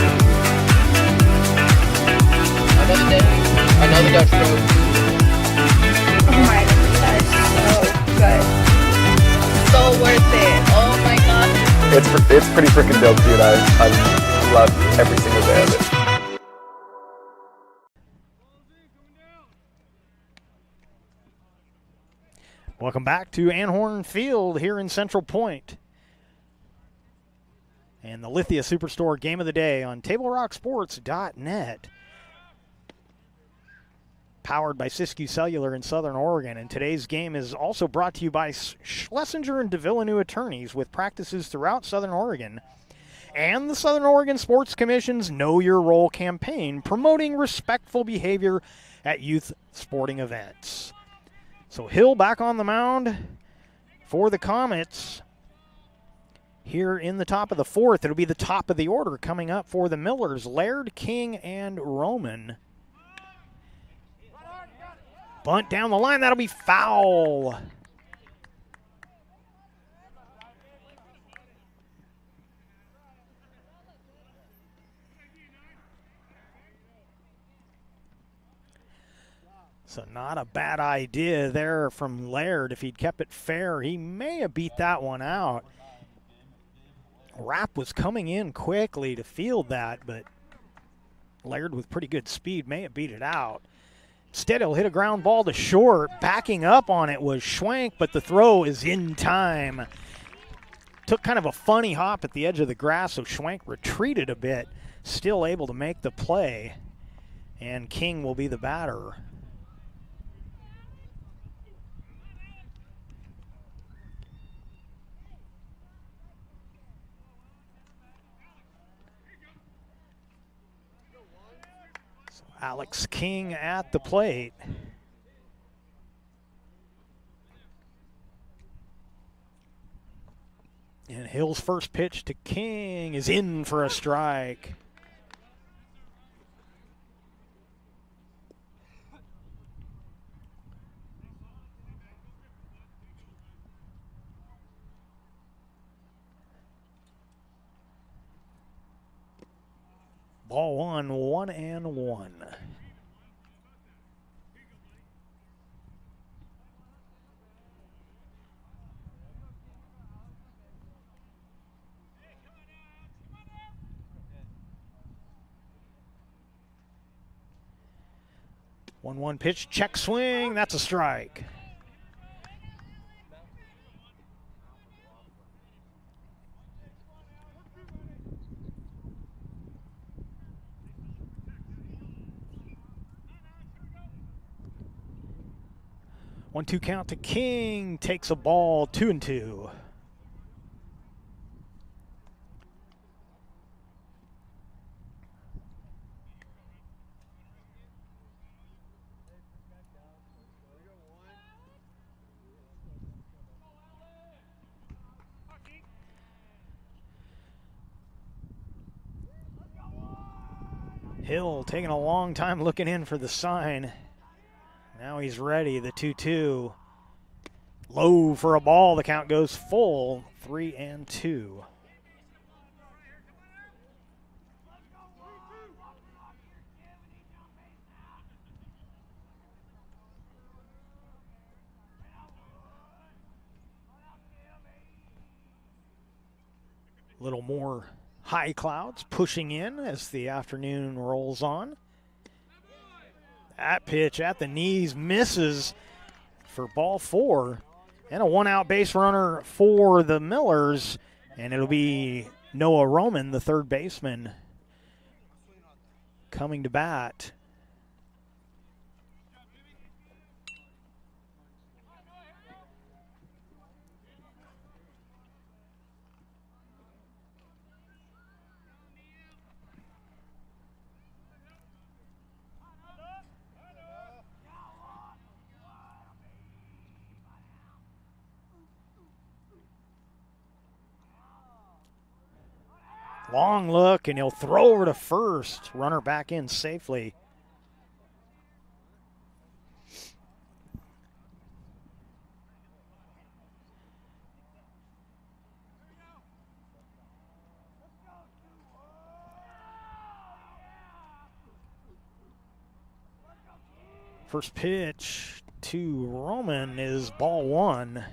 Another day, another Dutch Bros. Oh my goodness, that's so good. So worth it. Oh my god. It's pretty freaking dope, dude. I love every single day of it. Welcome back to Anhorn Field here in Central Point. And the Lithia Superstore Game of the Day on TableRockSports.net. Powered by Siskiyou Cellular in Southern Oregon. And today's game is also brought to you by Schlesinger and DeVilleneuve Attorneys with practices throughout Southern Oregon. And the Southern Oregon Sports Commission's Know Your Role campaign, promoting respectful behavior at youth sporting events. So Hill back on the mound for the Comets. Here in the top of the fourth, it'll be the top of the order coming up for the Millers, Laird, King, and Roman. Bunt down the line, that'll be foul. So not a bad idea there from Laird. If he'd kept it fair, he may have beat that one out. Rapp was coming in quickly to field that, but Laird with pretty good speed may have beat it out. Instead, he'll hit a ground ball to short. Backing up on it was Schwank, but the throw is in time. Took kind of a funny hop at the edge of the grass, so Schwank retreated a bit, still able to make the play. And King will be the batter. Alex King at the plate. And Hill's first pitch to King is in for a strike. Ball 1-1. 1-1 pitch, check swing, that's a strike. One-two count to King, takes a ball, 2-2. Hill taking a long time looking in for the sign. Now he's ready, the 2-2. Low for a ball, the count goes full, 3-2. A little more high clouds pushing in as the afternoon rolls on. That pitch at the knees misses for ball 4. And a one-out base runner for the Millers. And it'll be Noah Roman, the third baseman, coming to bat. Long look, and he'll throw over to first. Runner back in safely. First pitch to Roman is ball 1.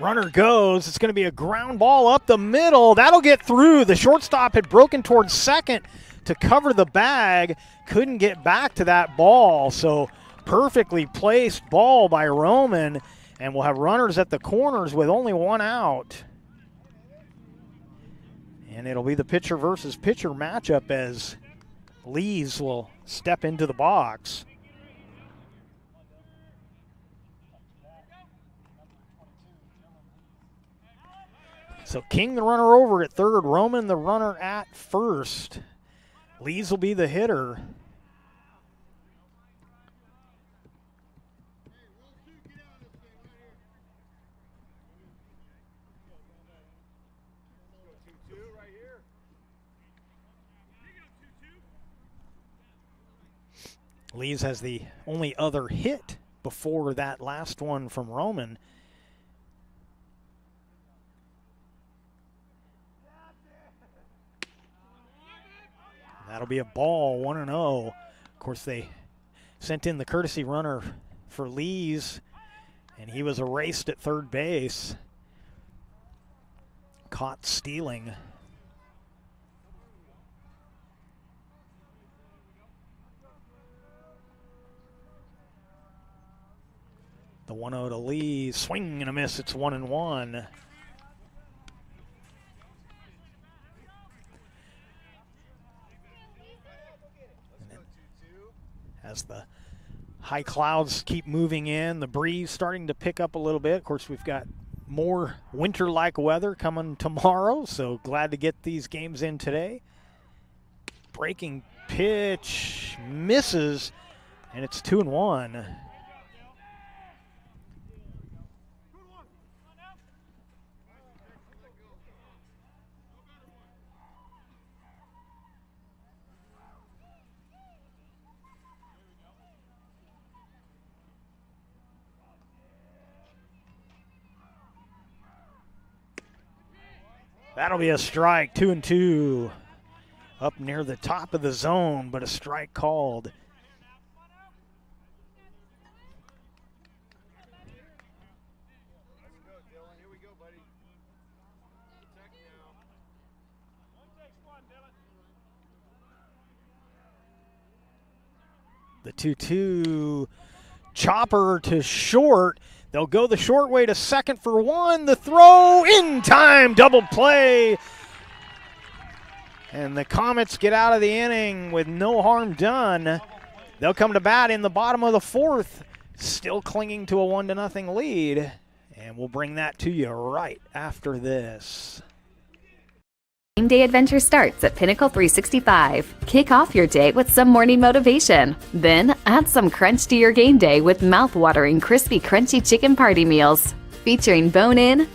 Runner goes. It's going to be a ground ball up the middle. That'll get through. The shortstop had broken towards second to cover the bag. Couldn't get back to that ball. So perfectly placed ball by Roman. And we'll have runners at the corners with only one out. And it'll be the pitcher versus pitcher matchup as Lees will step into the box. So King the runner over at third, Roman the runner at first. Lees will be the hitter. Lees has the only other hit before that last one from Roman. That'll be a ball, 1-0. Of course, they sent in the courtesy runner for Lees, and he was erased at third base. Caught stealing. The 1-0 to Lees. Swing and a miss. It's 1-1. As the high clouds keep moving in, the breeze starting to pick up a little bit. Of course, we've got more winter-like weather coming tomorrow, so glad to get these games in today. Breaking pitch misses, and it's 2-1. That'll be a strike, 2-2. Up near the top of the zone, but a strike called. The 2-2 chopper to short. They'll go the short way to second for one. The throw in time, double play. And the Comets get out of the inning with no harm done. They'll come to bat in the bottom of the fourth, still clinging to a 1-0 lead. And we'll bring that to you right after this. Game day adventure starts at Pinnacle 365. Kick off your day with some morning motivation. Then add some crunch to your game day with mouth-watering crispy crunchy chicken party meals featuring bone-in,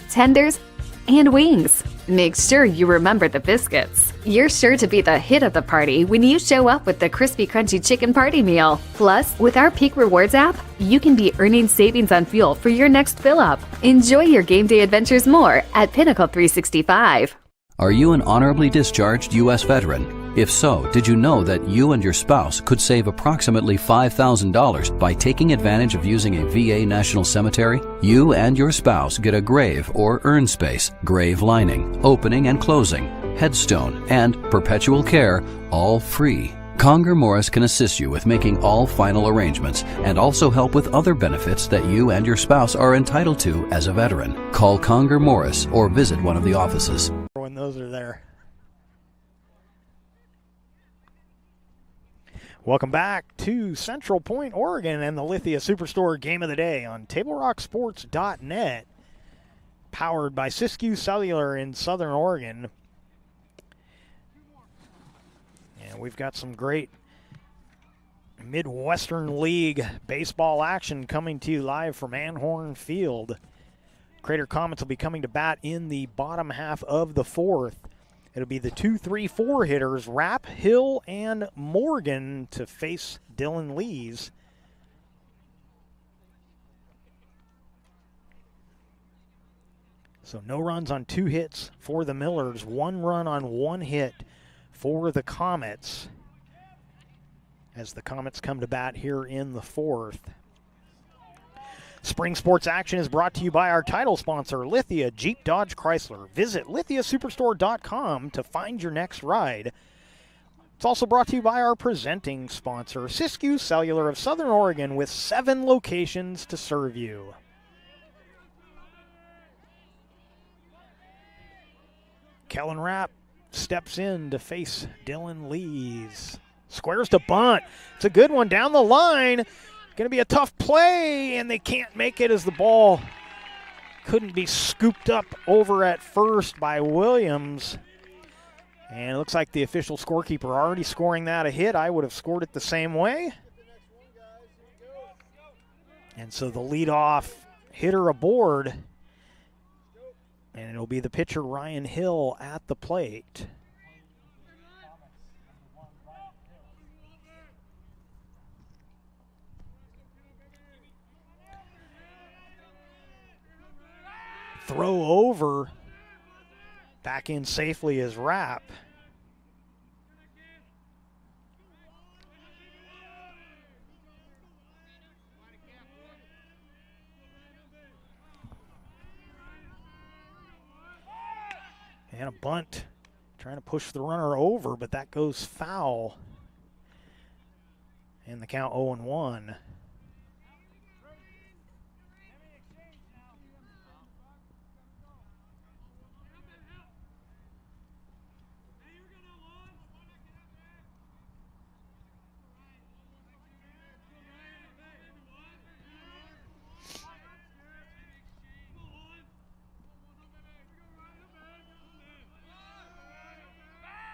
tenders, and wings. Make sure you remember the biscuits. You're sure to be the hit of the party when you show up with the crispy crunchy chicken party meal. Plus, with our Peak Rewards app, you can be earning savings on fuel for your next fill-up. Enjoy your game day adventures more at Pinnacle 365. Are you an honorably discharged U.S. veteran? If so, did you know that you and your spouse could save approximately $5,000 by taking advantage of using a VA National Cemetery? You and your spouse get a grave or urn space, grave lining, opening and closing, headstone, and perpetual care, all free. Conger Morris can assist you with making all final arrangements and also help with other benefits that you and your spouse are entitled to as a veteran. Call Conger Morris or visit one of the offices. When those are there. Welcome back to Central Point, Oregon, and the Lithia Superstore Game of the Day on TableRockSports.net, powered by Siskiyou Cellular in Southern Oregon. And we've got some great Midwestern League baseball action coming to you live from Anhorn Field. Crater Comets will be coming to bat in the bottom half of the fourth. It'll be the 2-3-4 hitters, Rapp, Hill, and Morgan to face Dylan Lees. So no runs on 2 hits for the Millers, 1 run on 1 hit for the Comets as the Comets come to bat here in the fourth. Spring Sports Action is brought to you by our title sponsor, Lithia Jeep Dodge Chrysler. Visit lithiasuperstore.com to find your next ride. It's also brought to you by our presenting sponsor, Siskiyou Cellular of Southern Oregon, with 7 locations to serve you. Kellen Rapp steps in to face Dylan Lees. Squares to bunt. It's a good one down the line. Going to be a tough play, and they can't make it as the ball couldn't be scooped up over at first by Williams. And it looks like the official scorekeeper already scoring that a hit. I would have scored it the same way. And so the leadoff hitter aboard, and it'll be the pitcher Ryan Hill at the plate. Throw over, back in safely as Rapp. And a bunt, trying to push the runner over, but that goes foul. And the count 0-1.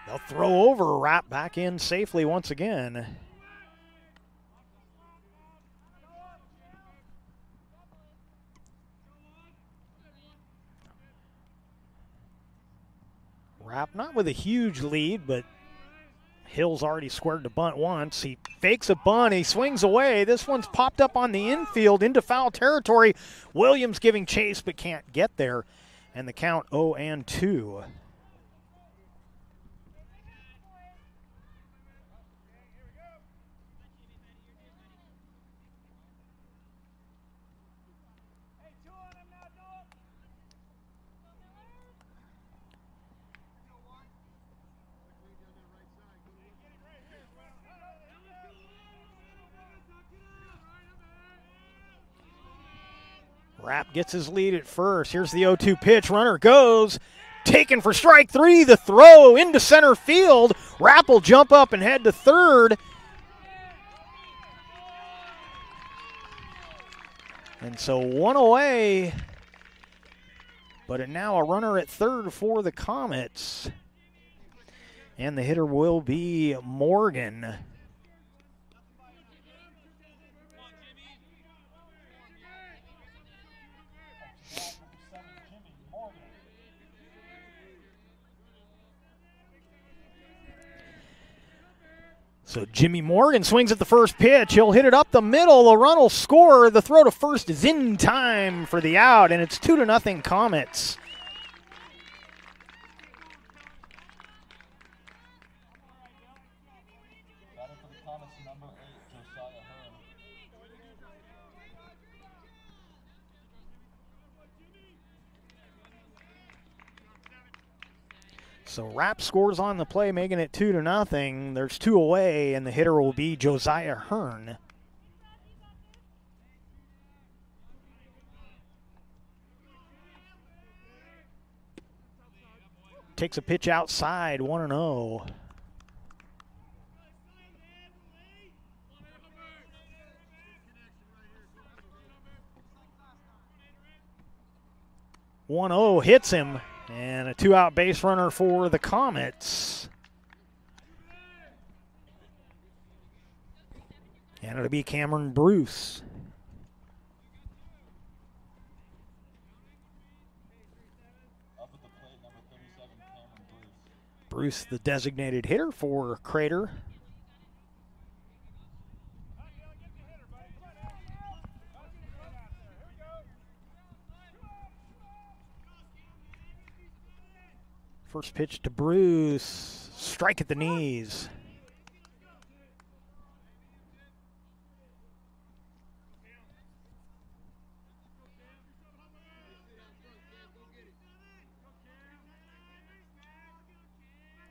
They'll throw over, Rapp back in safely once again. Rapp not with a huge lead, but Hill's already squared the bunt once. He fakes a bunt, he swings away. This one's popped up on the infield into foul territory. Williams giving chase but can't get there. And the count 0-2. Rapp gets his lead at first. Here's the 0-2 pitch. Runner goes. Taken for strike 3. The throw into center field. Rapp will jump up and head to third. And so one away. But now a runner at third for the Comets. And the hitter will be Morgan. So Jimmy Morgan swings at the first pitch. He'll hit it up the middle. The run will score. The throw to first is in time for the out, and it's 2-0 Comets. So Rapp scores on the play, making it 2-0. There's 2 away, and the hitter will be Josiah Hearn. Takes a pitch outside, 1-0. Hits him. And a 2-out base runner for the Comets. And it'll be Cameron Bruce. Bruce, the designated hitter for Crater. First pitch to Bruce, strike at the knees.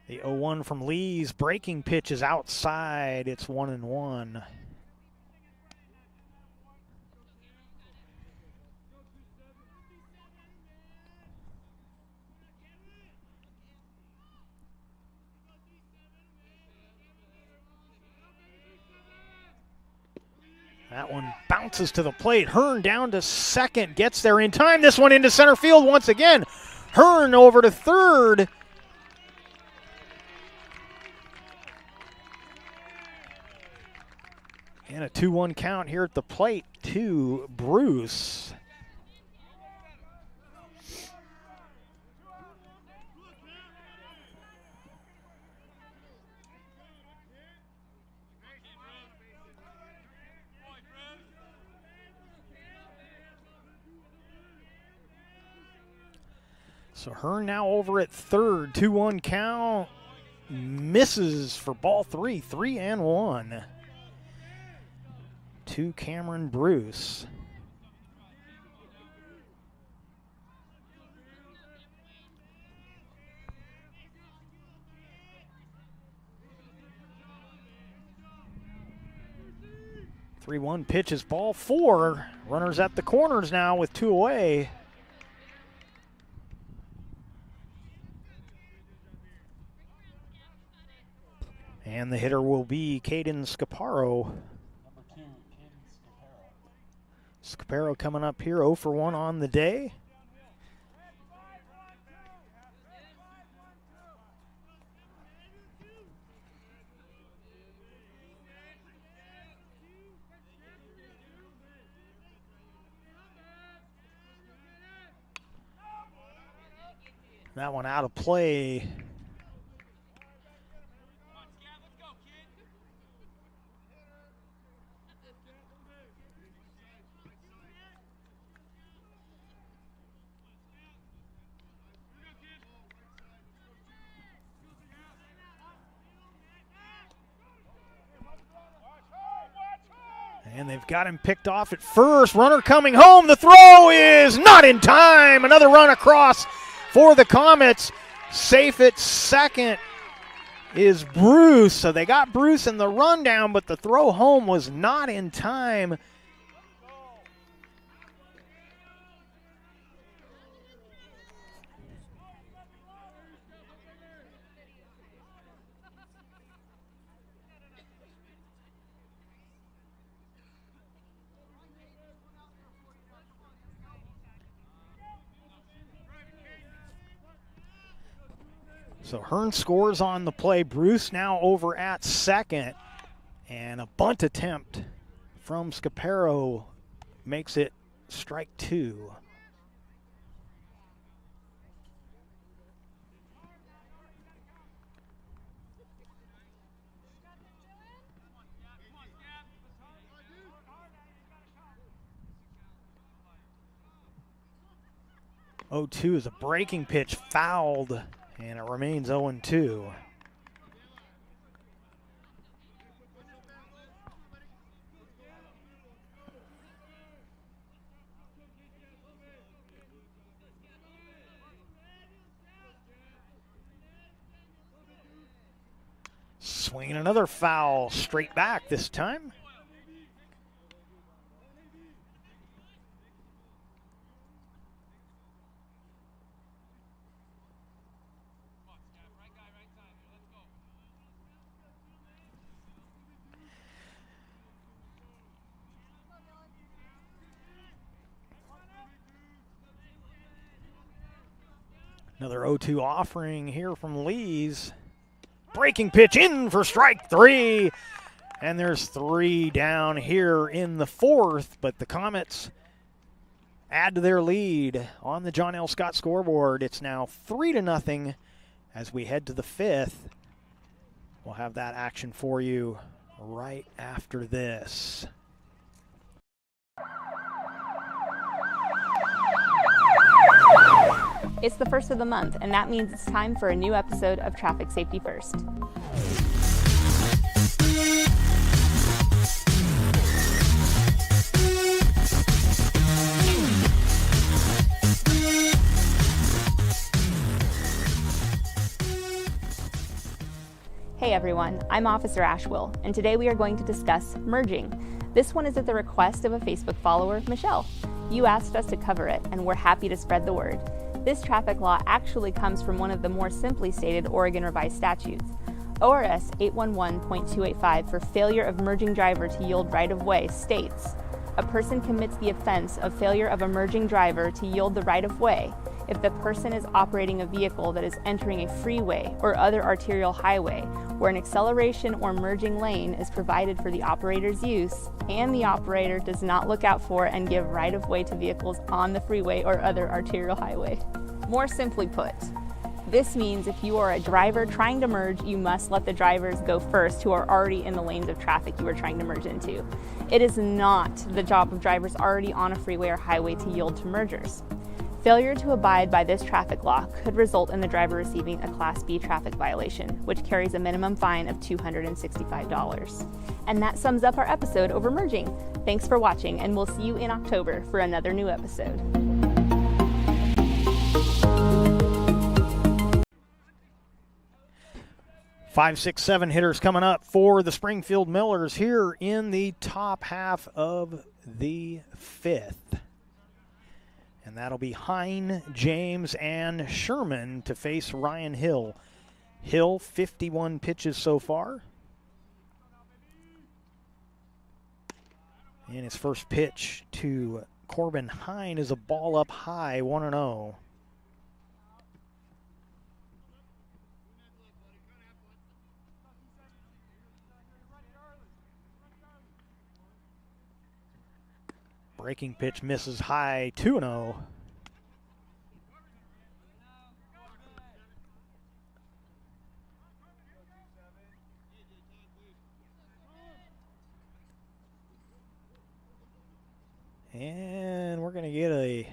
The 0-1 from Lee's breaking pitch is outside. It's 1-1. That one bounces to the plate. Hearn down to second, gets there in time. This one into center field once again. Hearn over to third. And a 2-1 count here at the plate to Bruce. So Hearn now over at third, 2-1 count, misses for ball 3, 3-1 to Cameron Bruce. Three-one pitch is ball 4. Runners at the corners now with 2 away. And the hitter will be Caden Scaparo. Scaparo coming up here 0 for 1 on the day. That one out of play. And they've got him picked off at first. Runner coming home. The throw is not in time. Another run across for the Comets. Safe at second is Bruce. So they got Bruce in the rundown, but the throw home was not in time. So Hearn scores on the play. Bruce now over at second. And a bunt attempt from Scaparo makes it strike 2. Oh-2 is a breaking pitch, fouled. And it remains 0-2. Swinging another foul straight back this time. Another 0-2 offering here from Lee's. Breaking pitch in for strike 3. And there's 3 down here in the 4th, but the Comets add to their lead on the John L. Scott scoreboard. It's now 3-0 as we head to the 5th. We'll have that action for you right after this. It's the first of the month, and that means it's time for a new episode of Traffic Safety First. Hey everyone, I'm Officer Ashwill, and today we are going to discuss merging. This one is at the request of a Facebook follower, Michelle. You asked us to cover it, and we're happy to spread the word. This traffic law actually comes from one of the more simply stated Oregon revised statutes. ORS 811.285 for failure of merging driver to yield right-of-way states, a person commits the offense of failure of a merging driver to yield the right-of-way if the person is operating a vehicle that is entering a freeway or other arterial highway where an acceleration or merging lane is provided for the operator's use and the operator does not look out for and give right-of-way to vehicles on the freeway or other arterial highway. More simply put, this means if you are a driver trying to merge, you must let the drivers go first who are already in the lanes of traffic you are trying to merge into. It is not the job of drivers already on a freeway or highway to yield to mergers. Failure to abide by this traffic law could result in the driver receiving a Class B traffic violation, which carries a minimum fine of $265. And that sums up our episode over merging. Thanks for watching, and we'll see you in October for another new episode. Five, six, seven hitters coming up for the Springfield Millers here in the top half of the fifth. And that'll be Hine, James, and Sherman to face Ryan Hill. Hill, 51 pitches so far. And his first pitch to Corbin Hine is a ball up high, 1-0. Breaking pitch misses high, 2-0. And we're going to get a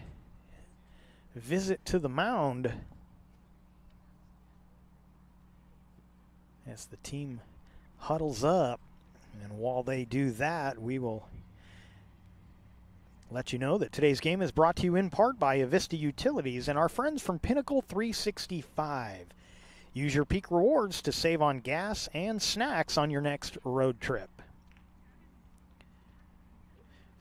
visit to the mound as the team huddles up. And while they do that, we will let you know that today's game is brought to you in part by Avista Utilities and our friends from Pinnacle 365. Use your peak rewards to save on gas and snacks on your next road trip.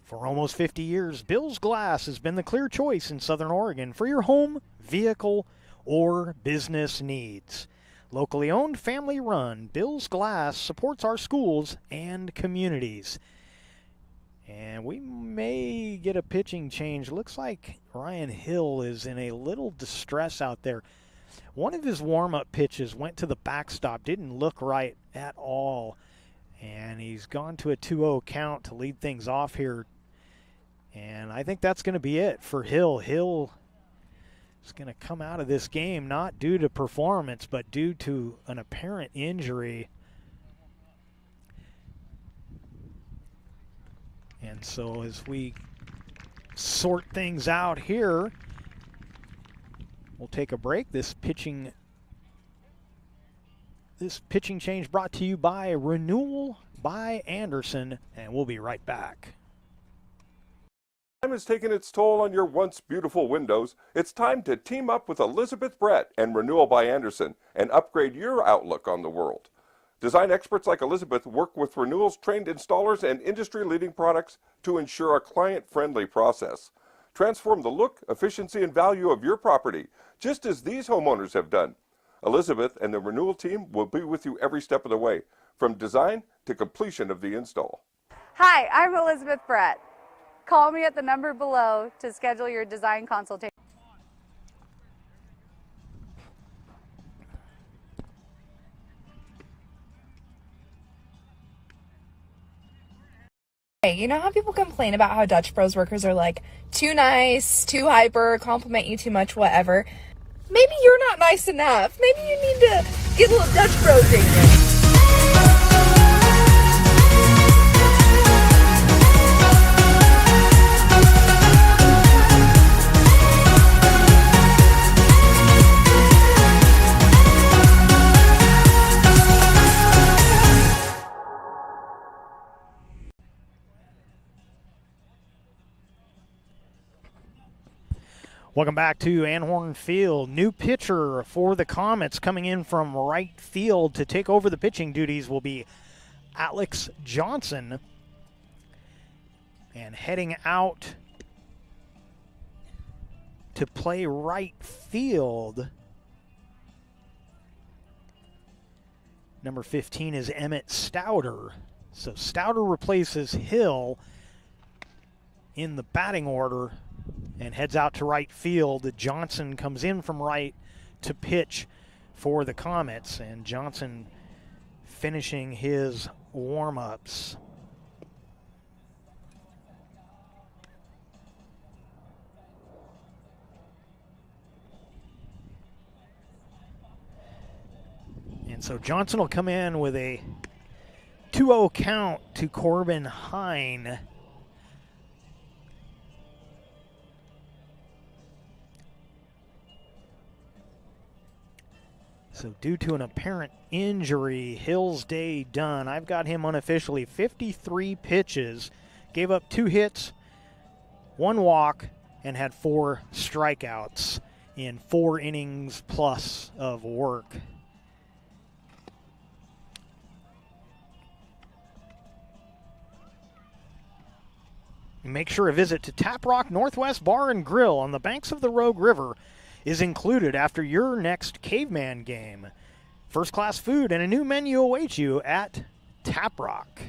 For almost 50 years, Bill's Glass has been the clear choice in Southern Oregon for your home, vehicle, or business needs. Locally owned, family run, Bill's Glass supports our schools and communities. And we may get a pitching change. Looks like Ryan Hill is in a little distress out there. One of his warm-up pitches went to the backstop, didn't look right at all. And he's gone to a 2-0 count to lead things off here. And I think that's going to be it for Hill. Hill is going to come out of this game not due to performance, but due to an apparent injury. And so as we sort things out here, we'll take a break. This pitching change brought to you by Renewal by Anderson, and we'll be right back. Time has taken its toll on your once beautiful windows. It's time to team up with Elizabeth Brett and Renewal by Anderson and upgrade your outlook on the world. Design experts like Elizabeth work with Renewal's trained installers and industry-leading products to ensure a client-friendly process. Transform the look, efficiency, and value of your property, just as these homeowners have done. Elizabeth and the Renewal team will be with you every step of the way, from design to completion of the install. Hi, I'm Elizabeth Brett. Call me at the number below to schedule your design consultation. Hey, you know how people complain about how Dutch Bros workers are like too nice, too hyper, compliment you too much, whatever? Maybe you're not nice enough. Maybe you need to get a little Dutch Bros in you. Welcome back to Anhorn Field. New pitcher for the Comets coming in from right field to take over the pitching duties will be Alex Johnson. And heading out to play right field, number 15 is Emmett Stouter. So Stouter replaces Hill in the batting order and heads out to right field. Johnson comes in from right to pitch for the Comets, and Johnson finishing his warm-ups. And so Johnson will come in with a 2-0 count to Corbin Hine. So due to an apparent injury, Hill's day done. I've got him unofficially 53 pitches, gave up 2 hits, 1 walk, and had 4 strikeouts in 4 innings plus of work. Make sure a visit to Tap Rock Northwest Bar and Grill on the banks of the Rogue River is included after your next Caveman game. First-class food and a new menu await you at Tap Rock.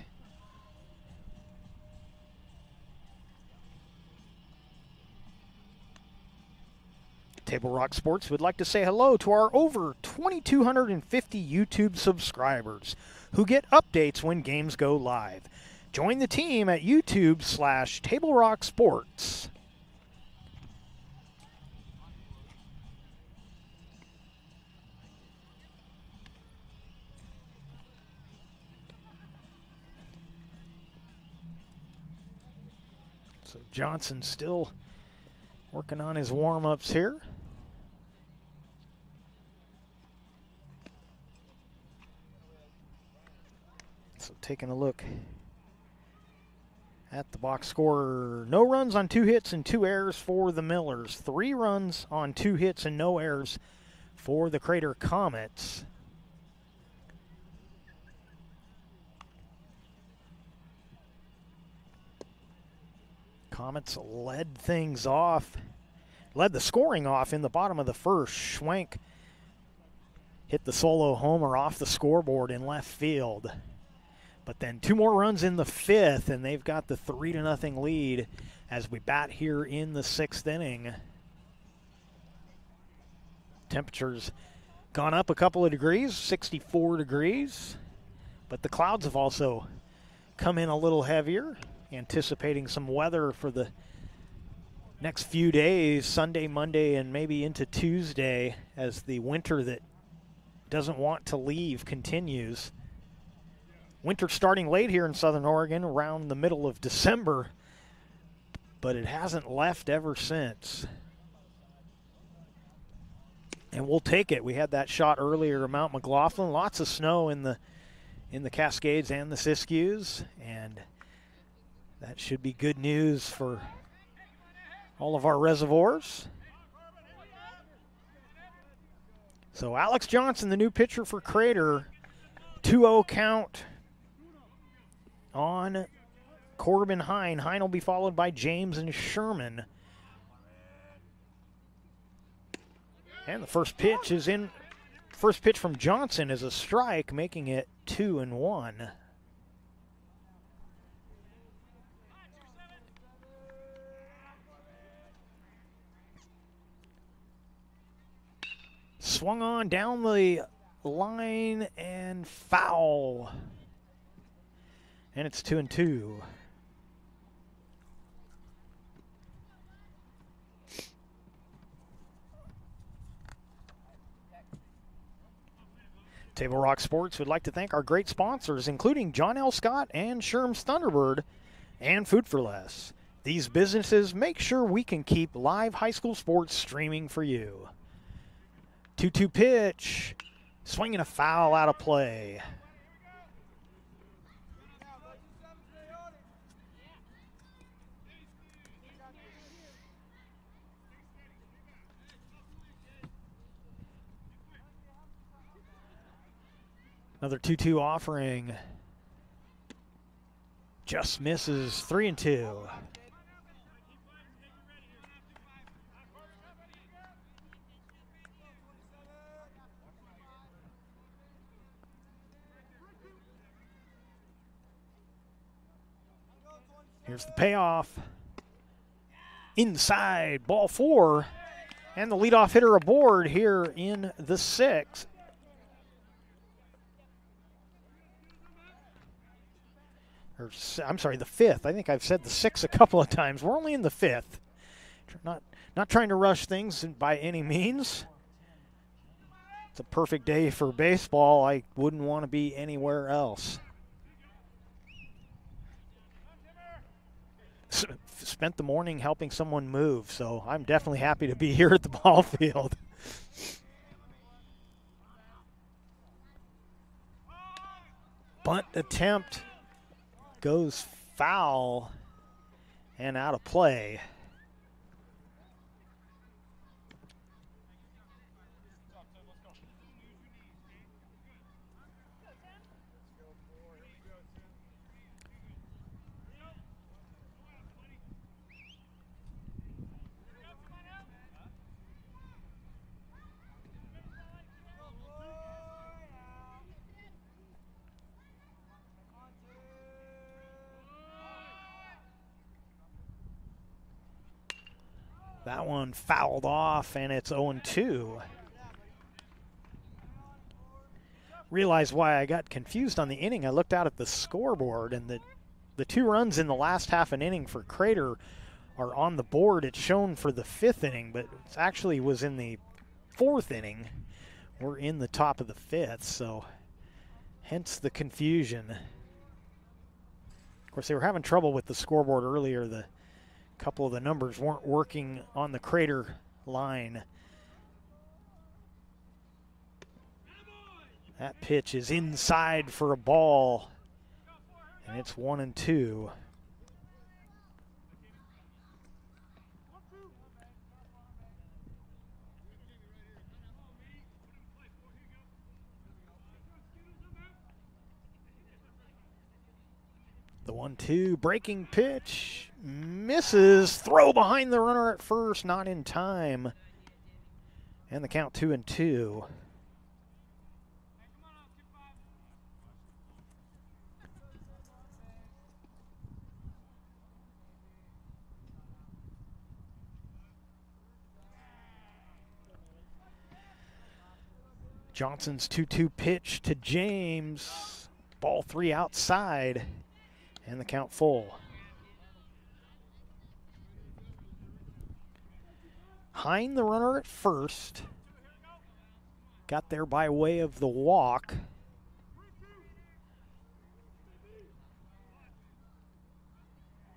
Table Rock Sports would like to say hello to our over 2,250 YouTube subscribers who get updates when games go live. Join the team at YouTube/Table Rock Sports. So Johnson still working on his warm-ups here. So taking a look at the box score, no runs on 2 hits and 2 errors for the Millers. 3 runs on 2 hits and no errors for the Crater Comets. Comets led the scoring off in the bottom of the first. Schwenk hit the solo homer off the scoreboard in left field. But then 2 more runs in the 5th, and they've got the 3-0 lead as we bat here in the 6th inning. Temperatures gone up a couple of degrees, 64 degrees, but the clouds have also come in a little heavier, anticipating some weather for the next few days, Sunday, Monday, and maybe into Tuesday, as the winter that doesn't want to leave continues. Winter starting late here in Southern Oregon around the middle of December, but it hasn't left ever since. And we'll take it. We had that shot earlier at Mount McLaughlin. Lots of snow in the Cascades and the Siskiyous, and that should be good news for all of our reservoirs. So Alex Johnson, the new pitcher for Crater, 2-0 count on Corbin Hine. Hine will be followed by James and Sherman. And the first pitch is in. First pitch from Johnson is a strike, making it 2-1. Swung on down the line and foul. And it's 2-2. Table Rock Sports would like to thank our great sponsors, including John L. Scott and Sherm's Thunderbird and Food for Less. These businesses make sure we can keep live high school sports streaming for you. 2-2 pitch. Swinging a foul out of play. Another 2-2 offering. Just misses. 3-2. Here's the payoff. Inside, ball 4. And the leadoff hitter aboard here in the 6th. Or, I'm sorry, the 5th. I think I've said the 6th a couple of times. We're only in the 5th. Not trying to rush things by any means. It's a perfect day for baseball. I wouldn't want to be anywhere else. Spent the morning helping someone move, so I'm definitely happy to be here at the ball field. Bunt attempt goes foul and out of play. That one fouled off, and it's 0-2. Realized why I got confused on the inning. I looked out at the scoreboard, and the 2 runs in the last half an inning for Crater are on the board. It's shown for the 5th inning, but it actually was in the 4th inning. We're in the top of the 5th, so hence the confusion. Of course, they were having trouble with the scoreboard earlier. The couple of the numbers weren't working on the Crater line. That pitch is inside for a ball, and it's 1-2. The 1-2 breaking pitch misses. Throw behind the runner at first, not in time. And the count 2-2. Johnson's 2-2 pitch to James. Ball 3 outside. And the count full. Hind, the runner at first. Got there by way of the walk.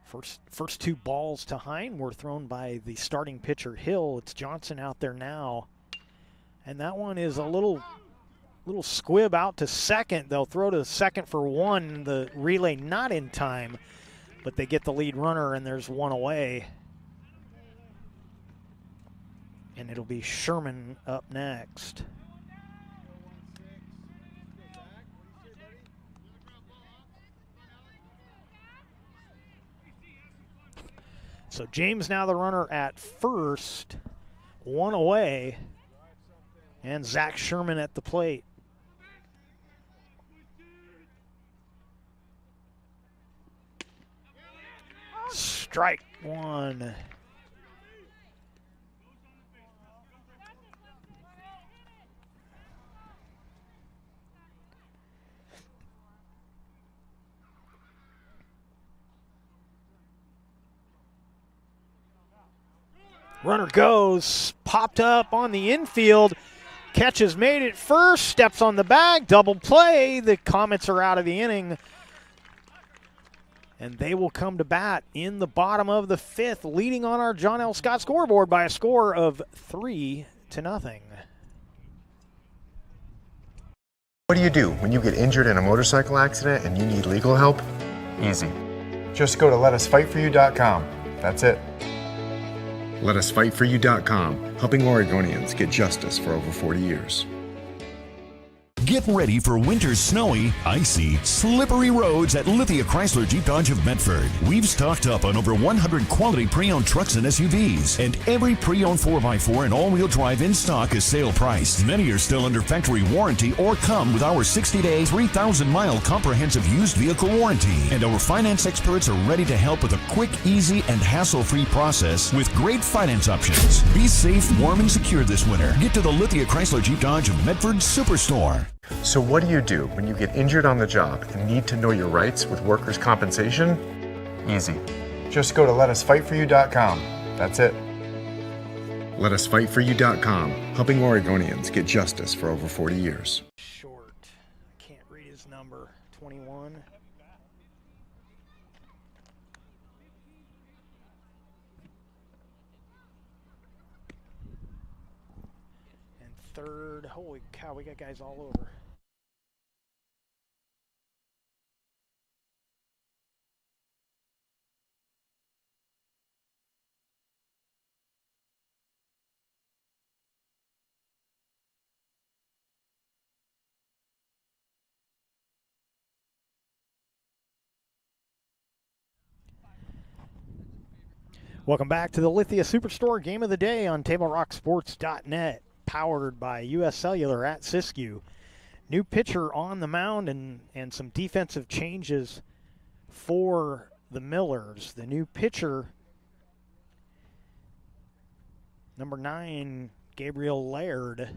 First 2 balls to Hind were thrown by the starting pitcher Hill. It's Johnson out there now. And that one is a little squib out to second. They'll throw to second for 1. The relay not in time, but they get the lead runner, and there's 1 away. And it'll be Sherman up next. So James now the runner at first, 1 away, and Zach Sherman at the plate. Strike 1. Runner goes, popped up on the infield. Catch is made at first, steps on the bag, double play. The Comets are out of the inning. And they will come to bat in the bottom of the 5th, leading on our John L. Scott scoreboard by a score of 3-0. What do you do when you get injured in a motorcycle accident and you need legal help? Easy. Just go to letusfightforyou.com. That's it. LetUsFightForYou.com, helping Oregonians get justice for over 40 years. Get ready for winter's snowy, icy, slippery roads at Lithia Chrysler Jeep Dodge of Medford. We've stocked up on over 100 quality pre-owned trucks and SUVs, and every pre-owned 4x4 and all-wheel drive in stock is sale priced. Many are still under factory warranty or come with our 60-day, 3,000-mile comprehensive used vehicle warranty. And our finance experts are ready to help with a quick, easy, and hassle-free process with great finance options. Be safe, warm, and secure this winter. Get to the Lithia Chrysler Jeep Dodge of Medford Superstore. So what do you do when you get injured on the job and need to know your rights with workers' compensation? Easy. Just go to letusfightforyou.com. That's it. Letusfightforyou.com, helping Oregonians get justice for over 40 years. Short. I can't read his number. 21. And third. Holy cow, we got guys all over. Welcome back to the Lithia Superstore Game of the Day on TableRockSports.net, powered by U.S. Cellular at Siskiyou. New pitcher on the mound and some defensive changes for the Millers. The new pitcher, number 9, Gabriel Laird.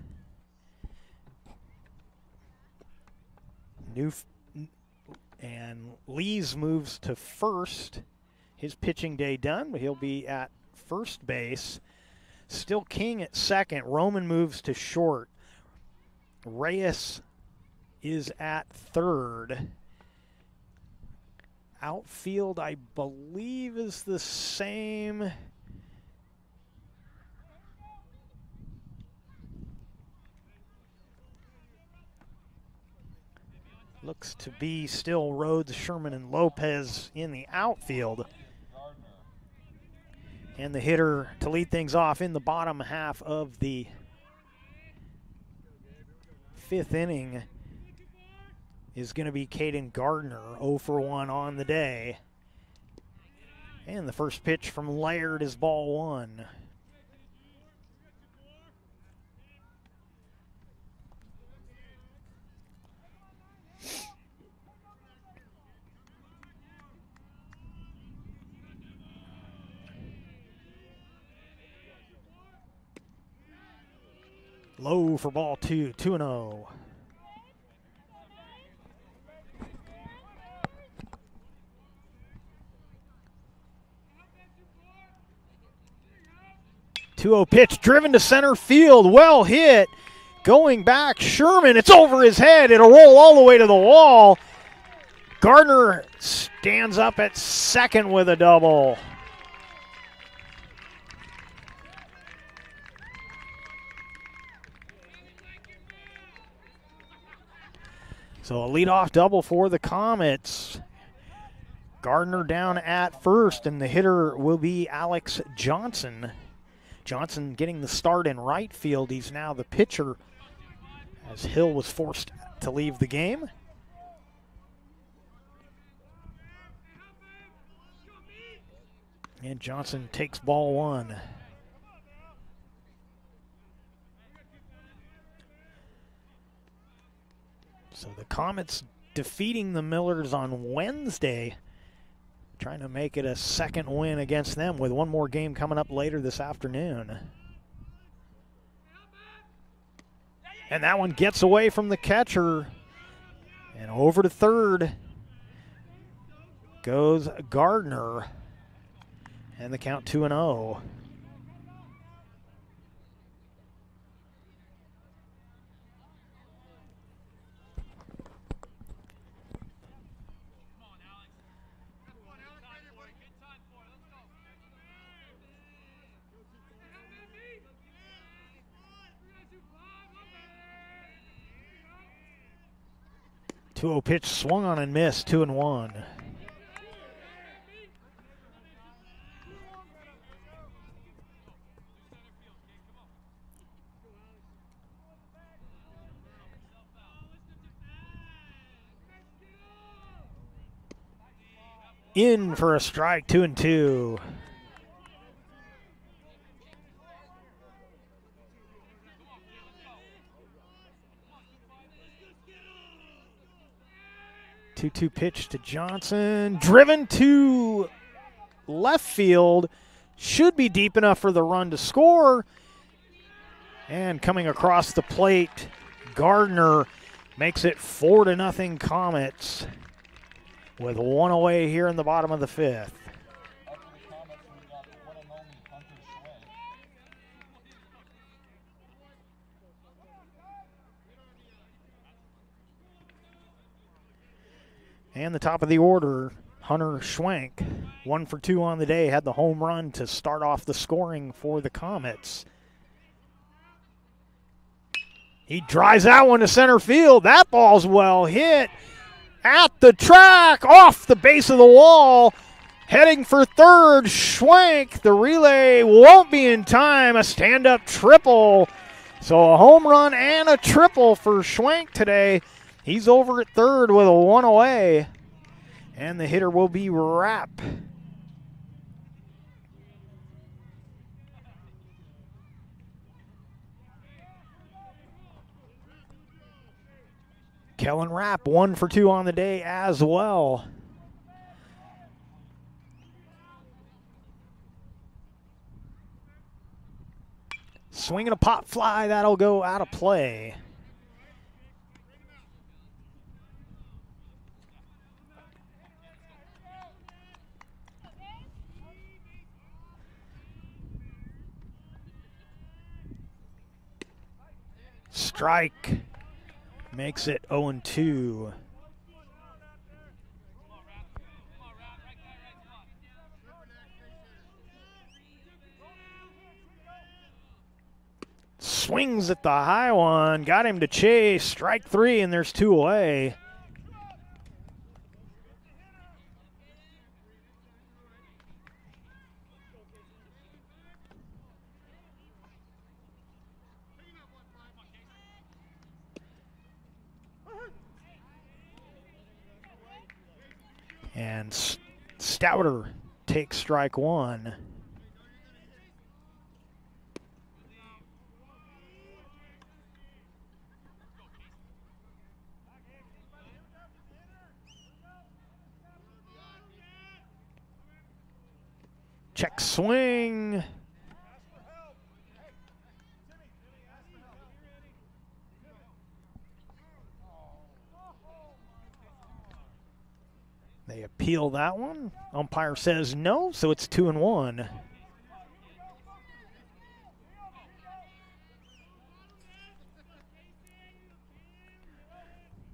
And Lees moves to first. His pitching day done, but he'll be at first base. Still King at second. Roman moves to short. Reyes is at third. Outfield, I believe, is the same. Looks to be still Rhodes, Sherman, and Lopez in the outfield. And the hitter to lead things off in the bottom half of the 5th inning is going to be Caden Gardner, 0 for 1 on the day. And the first pitch from Laird is ball 1. Low for ball 2, 2-0. Pitch driven to center field. Well hit. Going back, Sherman. It's over his head. It'll roll all the way to the wall. Gardner stands up at second with a double. So a leadoff double for the Comets. Gardner down at first, and the hitter will be Alex Johnson. Johnson getting the start in right field. He's now the pitcher as Hill was forced to leave the game. And Johnson takes ball 1. So the Comets defeating the Millers on Wednesday, trying to make it a second win against them with one more game coming up later this afternoon. And that one gets away from the catcher. And over to third goes Gardner. And the count 2-0. Pitch swung on and missed, 2-1. In for a strike, 2-2. Two pitch to Johnson, driven to left field, should be deep enough for the run to score. And coming across the plate, Gardner makes it 4-0 Comets with one away here in the bottom of the fifth. And the top of the order, Hunter Schwenk, 1 for 2 on the day, had the home run to start off the scoring for the Comets. He drives that one to center field. That ball's well hit at the track, off the base of the wall. Heading for third, Schwenk. The relay won't be in time. A stand-up triple. So a home run and a triple for Schwenk today. He's over at third with a one away. And the hitter will be Rapp. Kellen Rapp, 1 for 2 on the day as well. Swinging a pop fly, that'll go out of play. Strike. Makes it 0-2. Swings at the high one, got him to chase, strike 3, and there's 2 away. And Stouter takes strike 1. Check swing. They appeal that one. Umpire says no, so it's 2-1.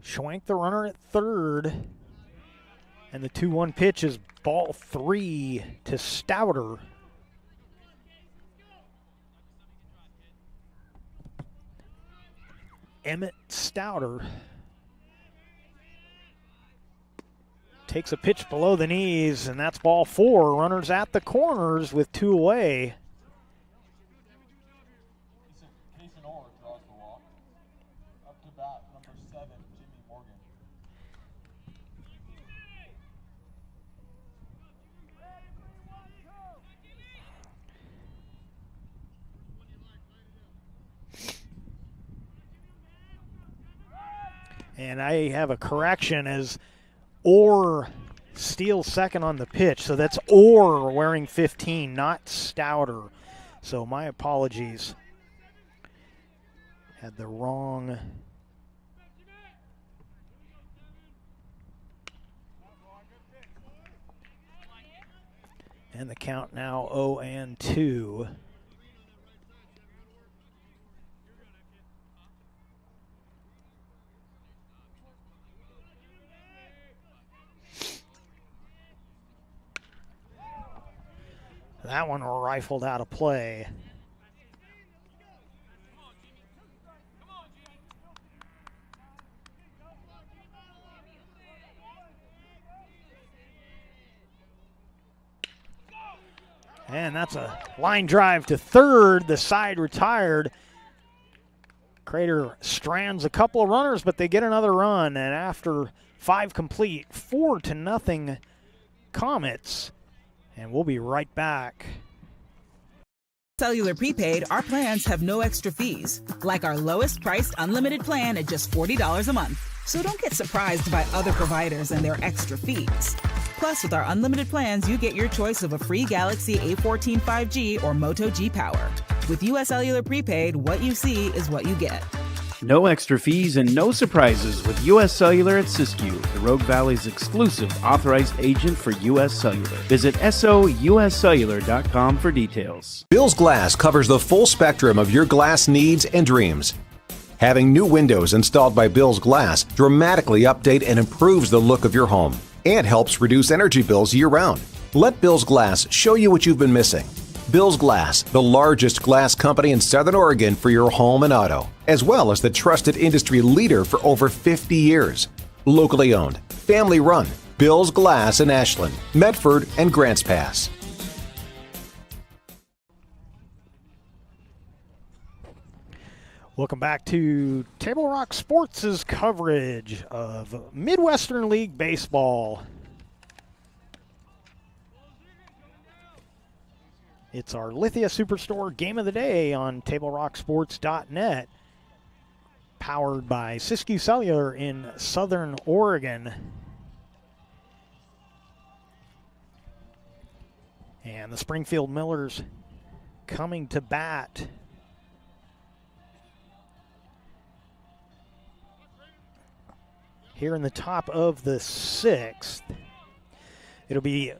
Schwenk the runner at third. And the 2-1 pitch is ball 3 to Stouter. Emmett Stouter takes a pitch below the knees, and that's ball 4. Runners at the corners with 2 away. And I have a correction as Orr steals second on the pitch. So that's Orr wearing 15, not Stouter. So my apologies. Had the wrong. And the count now 0-2. That one rifled out of play. And that's a line drive to third. The side retired. Crater strands a couple of runners, but they get another run. And after 5 complete, 4-0 Comets. And we'll be right back. Cellular prepaid, our plans have no extra fees, like our lowest priced unlimited plan at just $40 a month. So don't get surprised by other providers and their extra fees. Plus, with our unlimited plans, you get your choice of a free Galaxy A14 5G or Moto G Power. With US Cellular prepaid, what you see is what you get. No extra fees and no surprises with US Cellular at Siskiyou, the Rogue Valley's exclusive authorized agent for US Cellular. Visit souscellular.com for details. Bill's Glass covers the full spectrum of your glass needs and dreams. Having new windows installed by Bill's Glass dramatically update and improves the look of your home and helps reduce energy bills year-round. Let Bill's Glass show you what you've been missing. Bill's Glass, the largest glass company in Southern Oregon for your home and auto, as well as the trusted industry leader for over 50 years. Locally owned, family run, Bill's Glass in Ashland, Medford, and Grants Pass. Welcome back to Table Rock Sports' coverage of Midwestern League Baseball. It's our Lithia Superstore Game of the Day on TableRockSports.net, powered by Siskiyou Cellular in Southern Oregon. And the Springfield Millers coming to bat. Here in the top of the sixth, it'll be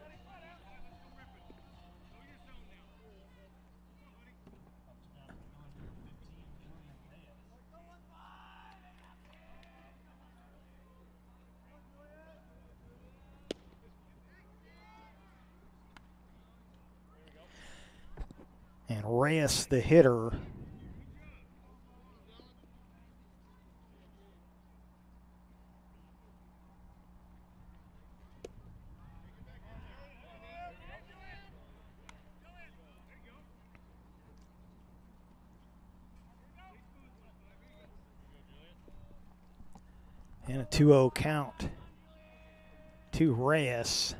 and Reyes, the hitter. And a 2-0 count to Reyes.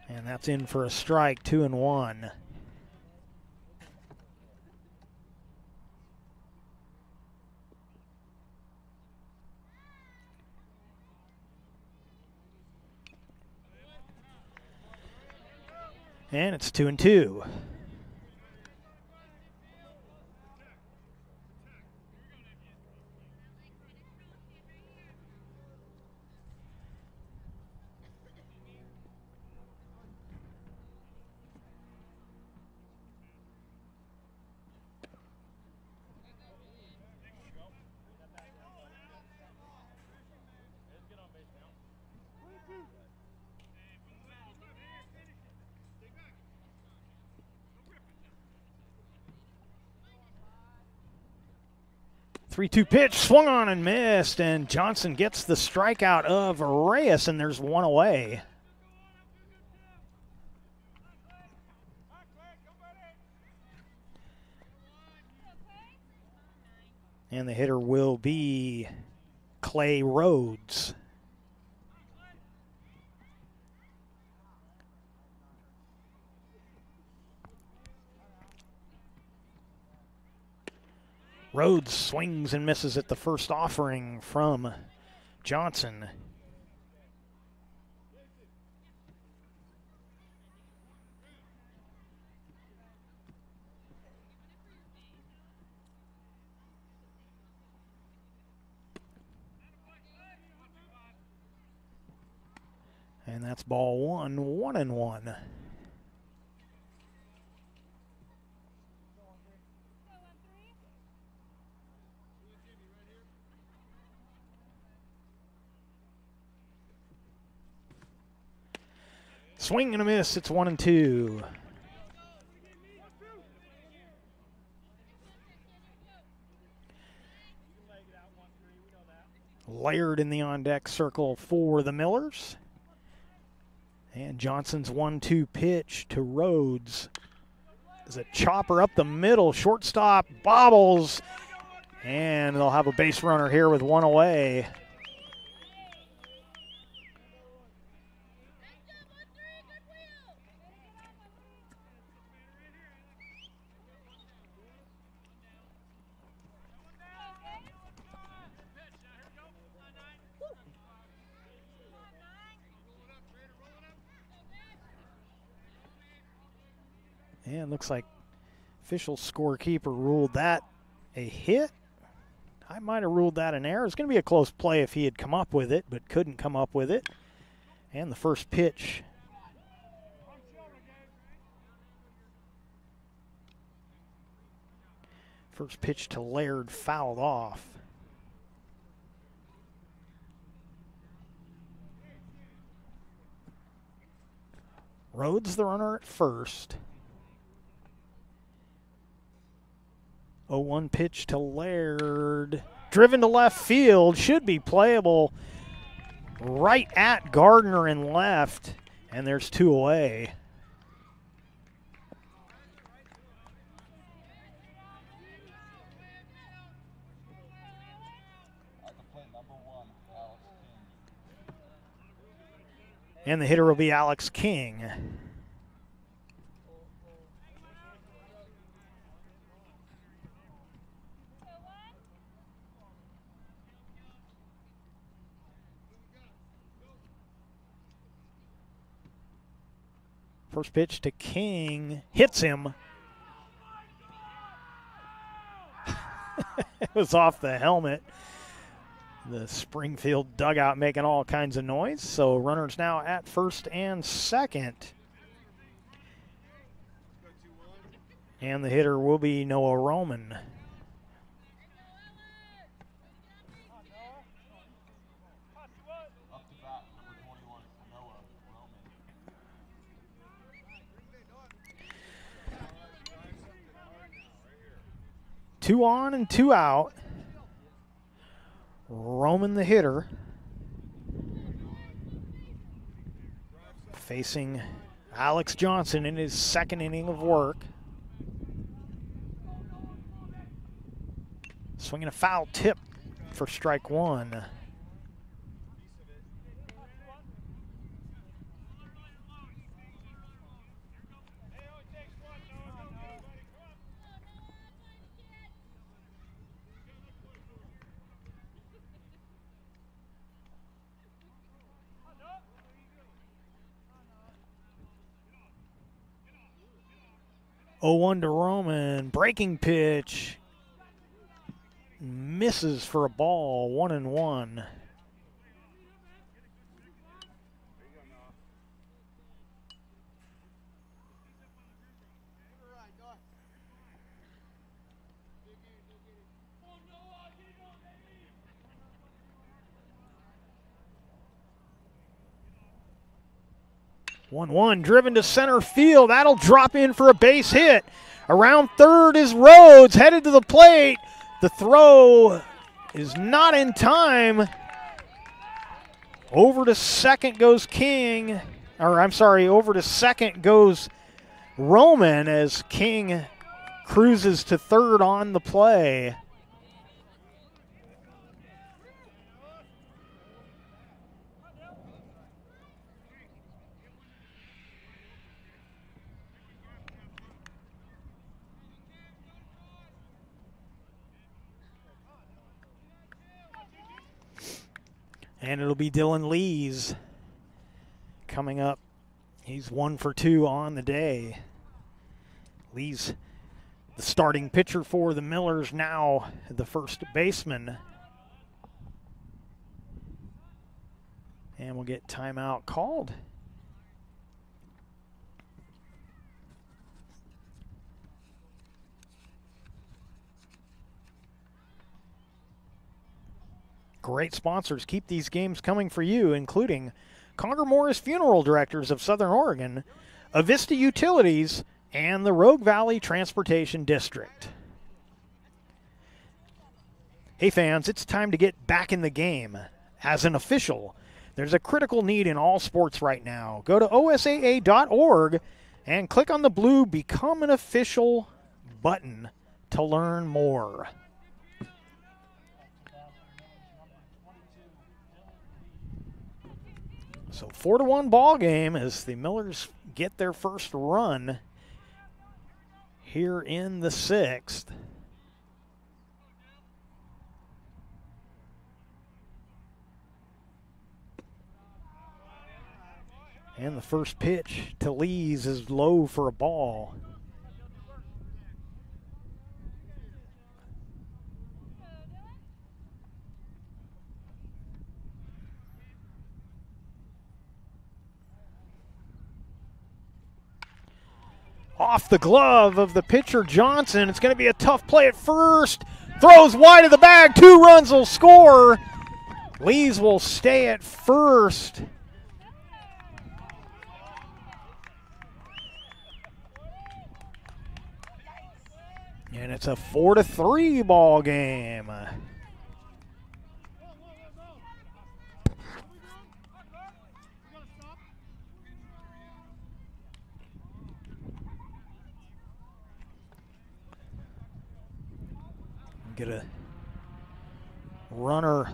And that's in for a strike, 2-1. And it's 2-2. Three-two pitch, swung on and missed, and Johnson gets the strikeout of Reyes, and there's one away. And the hitter will be Clay Rhodes. Rhodes swings and misses at the first offering from Johnson. And that's ball one, 1-1. Swing and a miss, it's 1-2. Layered in the on-deck circle for the Millers. And Johnson's 1-2 pitch to Rhodes is a chopper up the middle. Shortstop bobbles, and they'll have a base runner here with one away. And looks like official scorekeeper ruled that a hit. I might have ruled that an error. It's going to be a close play if he had come up with it, but couldn't come up with it. And the first pitch. First pitch to Laird fouled off. Rhodes the runner at first. 0-1 pitch to Laird. Driven to left field. Should be playable right at Gardner and left. And there's 2 away. And the hitter will be Alex King. First pitch to King, hits him. It was off the helmet. The Springfield dugout making all kinds of noise. So runners now at first and second. And the hitter will be Noah Roman. Two on and 2 out. Roman the hitter. Facing Alex Johnson in his second inning of work. Swinging a foul tip for strike 1. Oh, 0-1 to Roman. Breaking pitch. Misses for a ball. 1-1. One driven to center field. That'll drop in for a base hit. Around third is Rhodes, headed to the plate. The throw is not in time. Over to second goes King. Over to second goes Roman as King cruises to third on the play. And it'll be Dylan Lees coming up. He's 1 for 2 on the day. Lees, the starting pitcher for the Millers, now the first baseman. And we'll get timeout called. Great sponsors keep these games coming for you, including Conger Morris Funeral Directors of Southern Oregon, Avista Utilities, and the Rogue Valley Transportation District. Hey fans, it's time to get back in the game. As an official, there's a critical need in all sports right now. Go to osaa.org and click on the blue Become an Official button to learn more. So 4-1 ball game as the Millers get their first run here in the 6th. And the first pitch to Lees is low for a ball. off the glove of the pitcher Johnson. It's going to be a tough play at first. Throws wide of the bag. 2 runs will score. Lees will stay at first. And it's a 4-3 ball game. Get a runner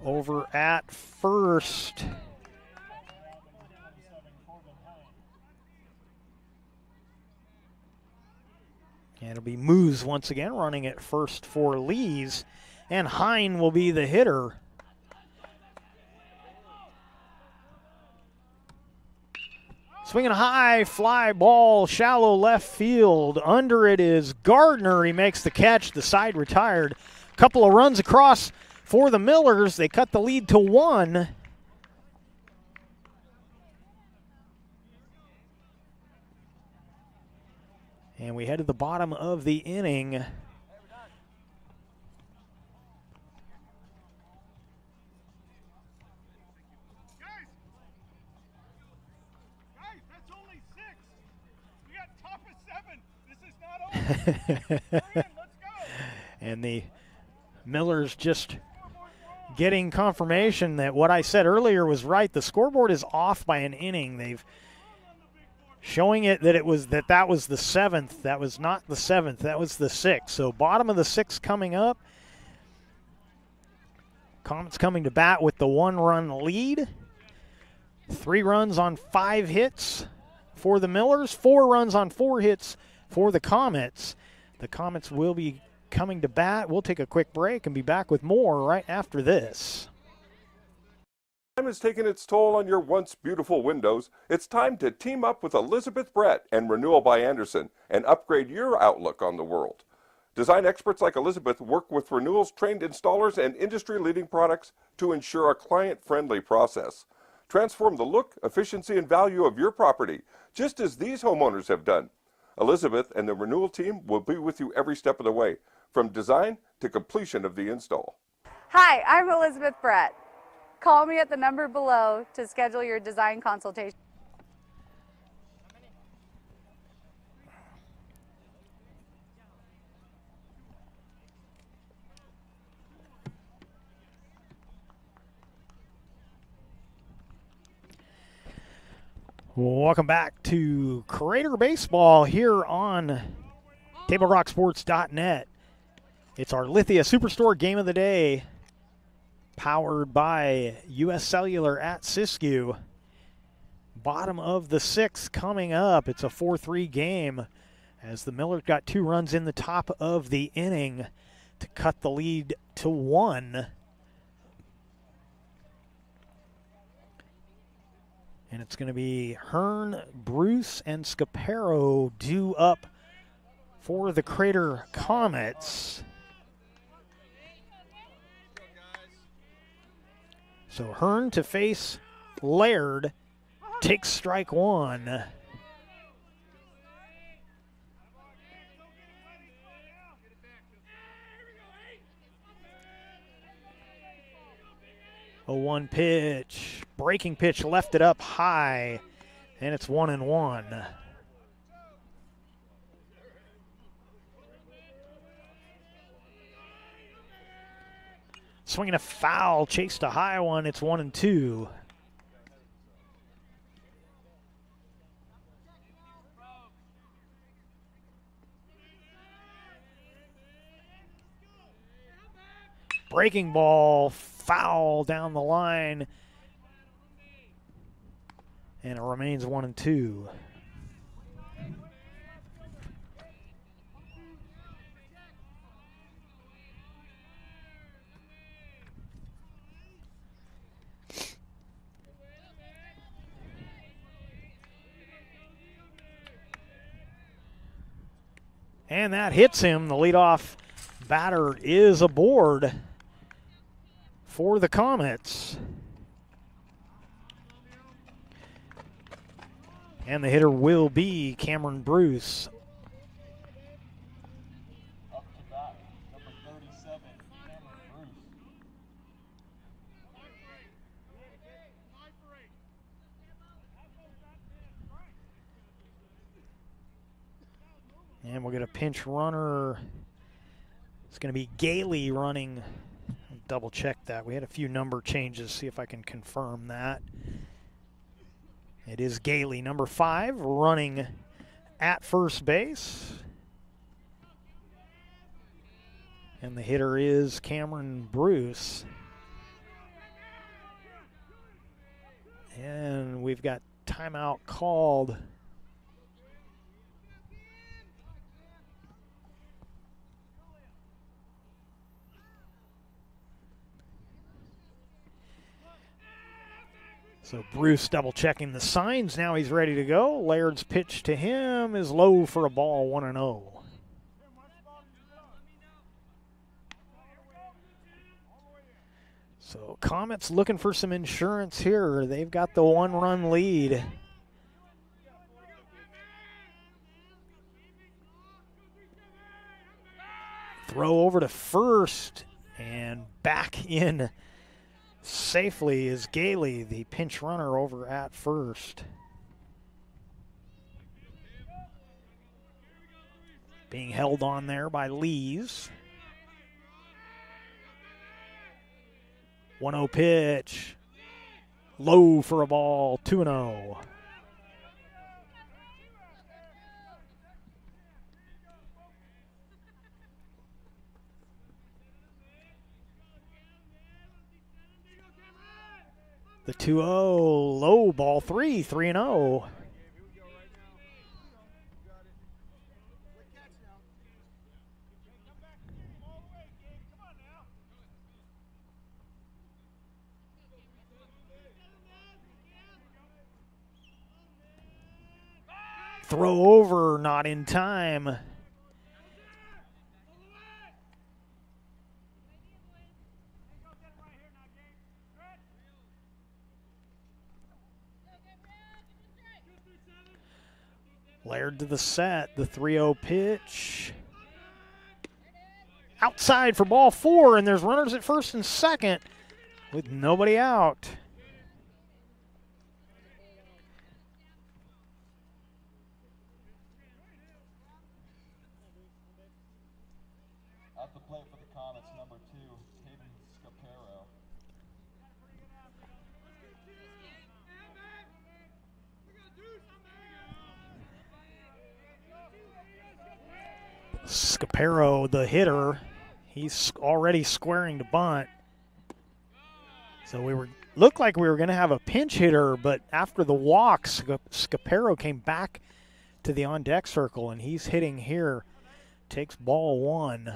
over at first. And it'll be Moose once again running at first for Lees. And Hine will be the hitter. Swinging a high fly ball, shallow left field. Under it is Gardner. He makes the catch. The side retired. A couple of runs across for the Millers. They cut the lead to 1. And we head to the bottom of the inning. And the Millers just getting confirmation that what I said earlier was right. The scoreboard is off by an inning. They've showing it that that was the 7th. That was not the 7th. That was the 6th. So bottom of the 6th coming up. Comets coming to bat with the 1-run lead. 3 runs on 5 hits for the Millers. 4 runs on 4 hits for the Comets. The Comets will be coming to bat. We'll take a quick break and be back with more right after this. Time has taken its toll on your once beautiful windows. It's time to team up with Elizabeth Brett and Renewal by Anderson and upgrade your outlook on the world. Design experts like Elizabeth work with Renewal's trained installers and industry-leading products to ensure a client-friendly process. Transform the look, efficiency, and value of your property, just as these homeowners have done. Elizabeth and the Renewal team will be with you every step of the way, from design to completion of the install. Hi, I'm Elizabeth Brett. Call me at the number below to schedule your design consultation. Welcome back to Crater Baseball here on TableRockSports.net. It's our Lithia Superstore Game of the Day, powered by U.S. Cellular at Siskiyou. Bottom of the 6th coming up. It's a 4-3 game as the Millers got 2 runs in the top of the inning to cut the lead to 1. And it's going to be Hearn, Bruce, and Scaparo due up for the Crater Comets. So Hearn to face Laird, takes strike 1. A 1 pitch, breaking pitch, left it up high, and it's 1-1. Swinging a foul, chased a high one, it's 1-2. Breaking ball, foul down the line, and it remains 1-2. And that hits him. The leadoff batter is aboard for the Comets. And the hitter will be Cameron Bruce. And we'll get a pinch runner. It's going to be Gailey running. I'll double check that. We had a few number changes. See if I can confirm that. It is Gailey, number 5, running at first base. And the hitter is Cameron Bruce. And we've got timeout called. So Bruce double checking the signs. Now he's ready to go. Laird's pitch to him is low for a ball, 1-0. So Comets looking for some insurance here. They've got the 1-run lead. Throw over to first and back in safely is Gailey, the pinch runner over at first. Being held on there by Lees. 1-0 pitch. Low for a ball, 2-0. The 2-0, low ball 3-0. Throw over, not in time. Laird to the set, the 3-0 pitch. Outside for ball 4, and there's runners at first and second with nobody out. At the plate for the Comets, number 2, Hayden Scapero. Scapero, the hitter, he's already squaring to bunt. So looked like we were going to have a pinch hitter, but after the walk, Scapero came back to the on-deck circle, and he's hitting here. Takes ball 1,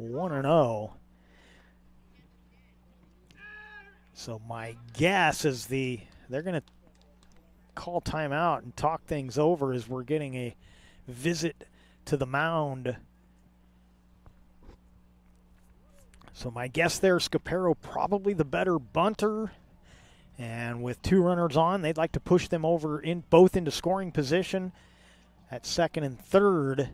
1-0. So my guess is they're going to call timeout and talk things over as we're getting a visit to the mound. So my guess there, Scapero probably the better bunter. And with 2 runners on, they'd like to push them over both into scoring position at second and third.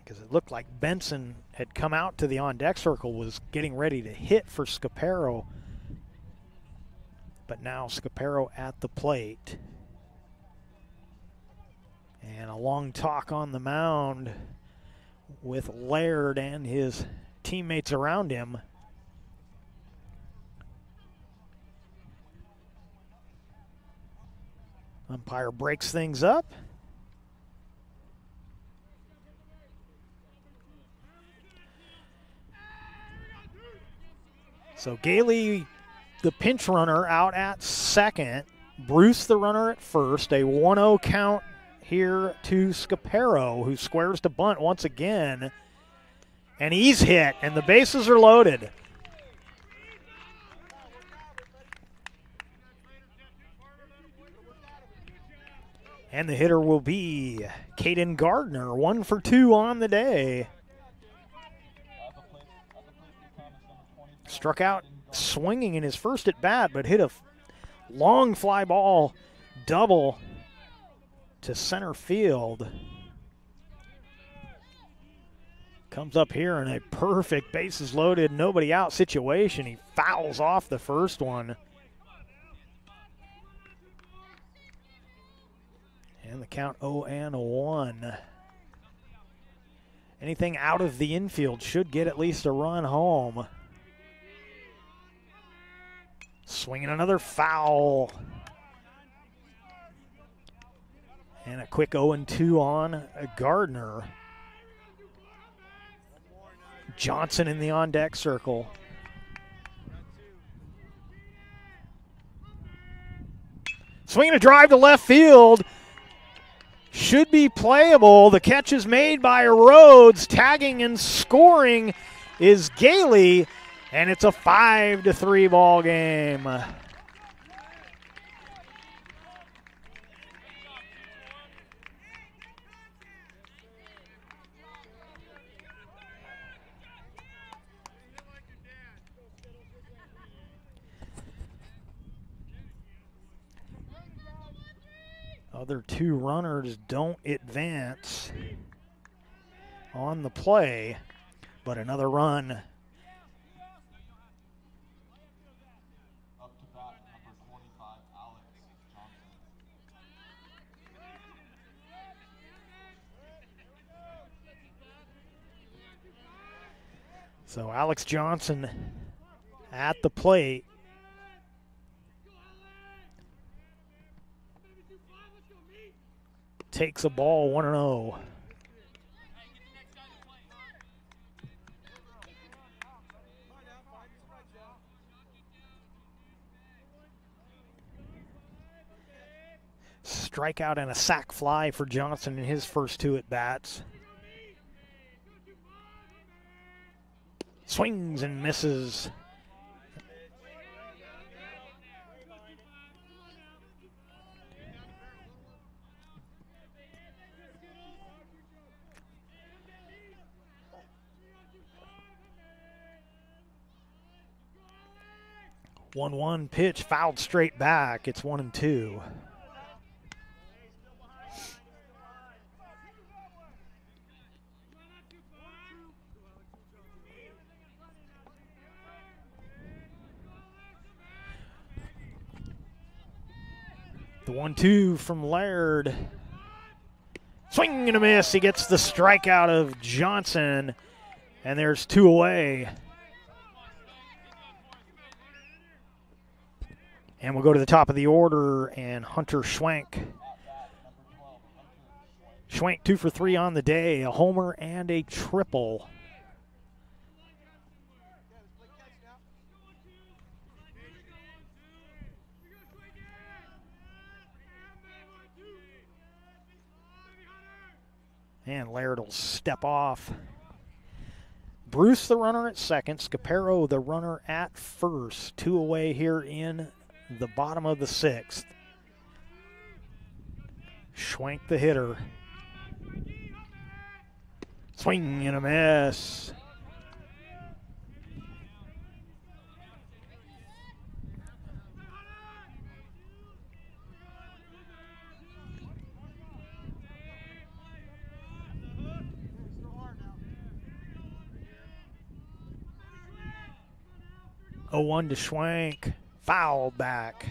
Because it looked like Benson had come out to the on-deck circle, was getting ready to hit for Scapero. But now Scapero at the plate. And a long talk on the mound with Laird and his teammates around him. Umpire breaks things up. So Gailey, the pinch runner, out at second. Bruce, the runner, at first. A 1-0 count here to Scapero, who squares to bunt once again. And he's hit, and the bases are loaded. And the hitter will be Caden Gardner, 1 for 2 on the day. Struck out swinging in his first at bat, but hit a long fly ball double to center field. Comes up here in a perfect bases loaded, nobody out situation. He fouls off the first one. And the count 0-1. Anything out of the infield should get at least a run home. Swinging another foul. And a quick 0-2 on Gardner. Johnson in the on-deck circle. Swinging a drive to left field. Should be playable. The catch is made by Rhodes. Tagging and scoring is Gailey. And it's a 5-3 ball game. Other two runners don't advance on the play, but another run. Up to bat, number 25, Alex Johnson. So Alex Johnson at the plate. Takes a ball 1-0. Strikeout and a sac fly for Johnson in his first two at bats. Swings and misses. One pitch fouled straight back. It's 1-2. The 1-2 from Laird. Swing and a miss. He gets the strikeout of Johnson, and there's two away. And we'll go to the top of the order, and Hunter Schwenk. Schwenk 2 for 3 on the day, a homer and a triple. And Laird will step off. Bruce the runner at second, Scaparo the runner at first. Two away here in the bottom of the sixth. Schwenk the hitter. Swing and a miss. Oh, 1 to Schwenk. Foul back.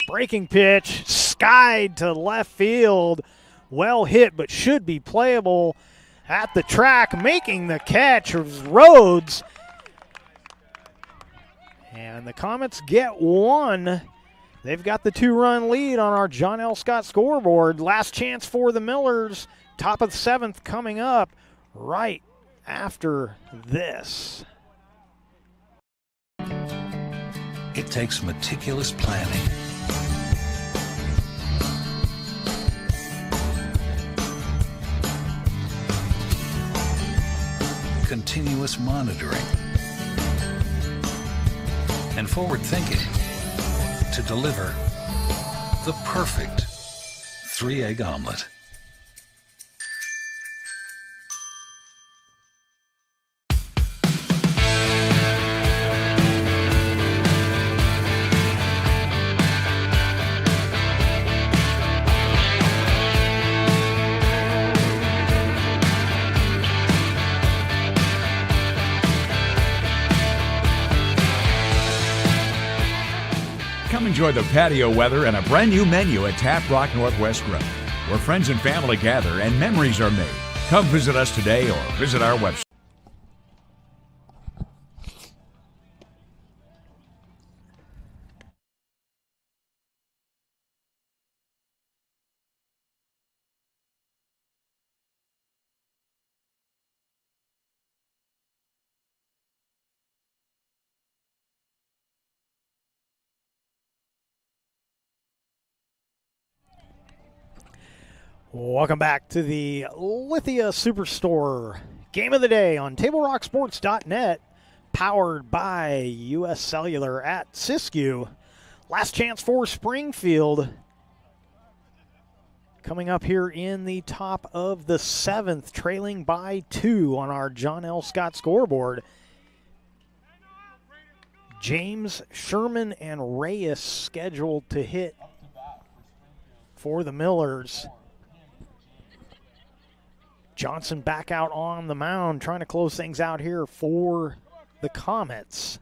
Breaking pitch, skied to left field. Well hit, but should be playable at the track. Making the catch was Rhodes. And the Comets get one. They've got the 2-run lead on our John L. Scott scoreboard. Last chance for the Millers. Top of the 7th coming up right after this. It takes meticulous planning, continuous monitoring, and forward thinking to deliver the perfect 3-egg omelet. Come enjoy the patio weather and a brand new menu at Tap Rock Northwest Grill, where friends and family gather and memories are made. Come visit us today or visit our website. Welcome back to the Lithia Superstore Game of the Day on TableRockSports.net, powered by U.S. Cellular at Siskiyou. Last chance for Springfield. Coming up here in the top of the 7th, trailing by 2 on our John L. Scott scoreboard. James, Sherman, and Reyes scheduled to hit for the Millers. Johnson back out on the mound, trying to close things out here for the Comets.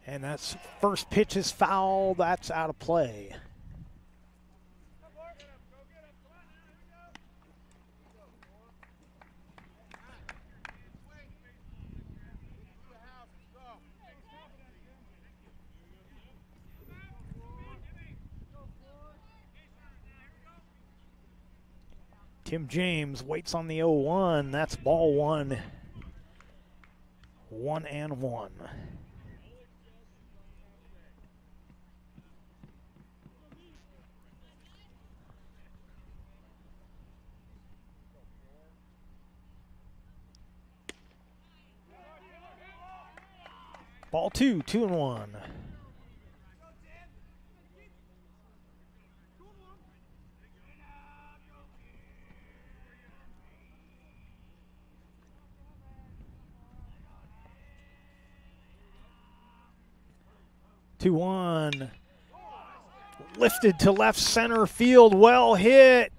And that's first pitch is foul. That's out of play. Tim James waits on the 0-1. That's ball one. 1-1. Ball 2, 2-1. One lifted to left center field, well hit.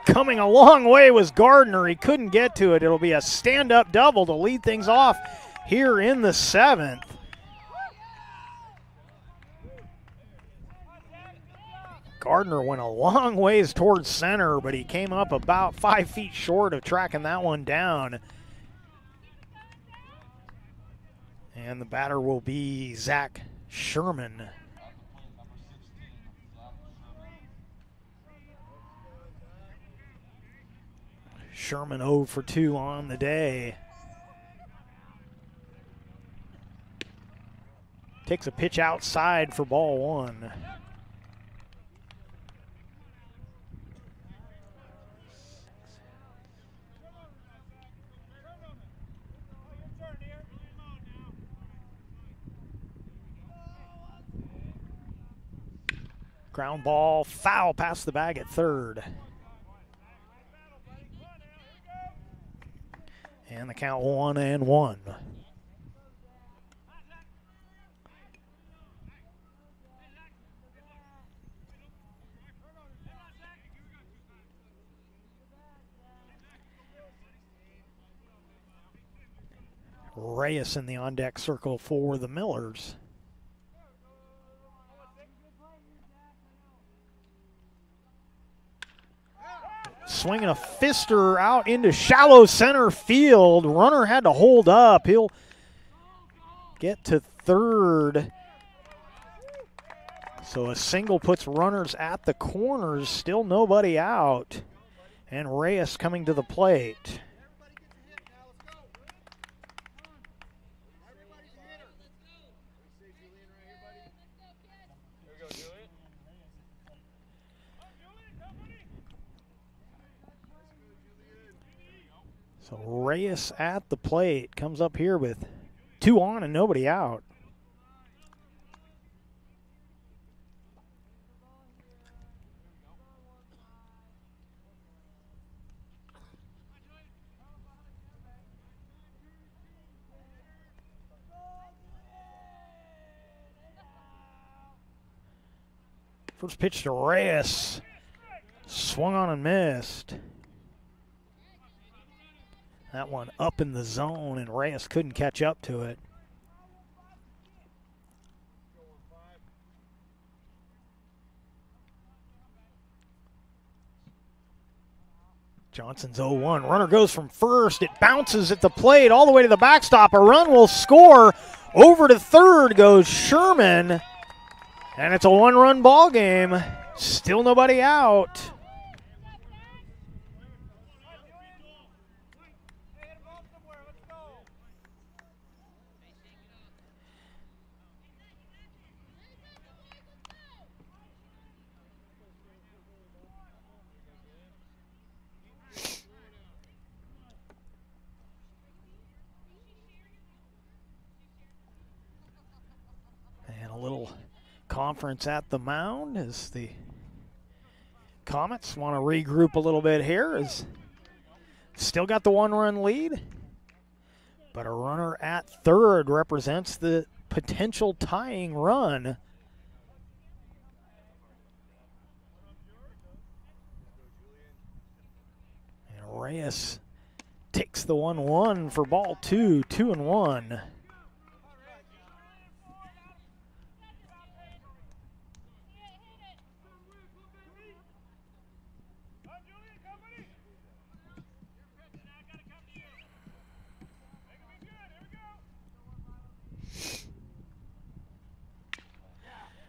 Coming a long way was Gardner. He couldn't get to it. It'll be a stand-up double to lead things off here in the 7th. Gardner went a long ways towards center, but he came up about 5 feet short of tracking that one down. And the batter will be Zach Sherman. Sherman 0 for 2 on the day. Takes a pitch outside for ball 1. Ground ball, foul past the bag at third. And the count 1-1. Reyes in the on-deck circle for the Millers. Swinging a fister out into shallow center field. Runner had to hold up. He'll get to third. So a single puts runners at the corners. Still nobody out. And Reyes coming to the plate. So Reyes at the plate comes up here with 2 on and nobody out. First pitch to Reyes. Swung on and missed. That one up in the zone, and Reyes couldn't catch up to it. Johnson's 0-1. Runner goes from first. It bounces at the plate all the way to the backstop. A run will score. Over to third goes Sherman. And it's a 1-run ball game. Still nobody out. And a little conference at the mound as the Comets want to regroup a little bit here. As still got the 1-run lead, but a runner at third represents the potential tying run. And Reyes takes the 1-1 for ball 2, 2-1.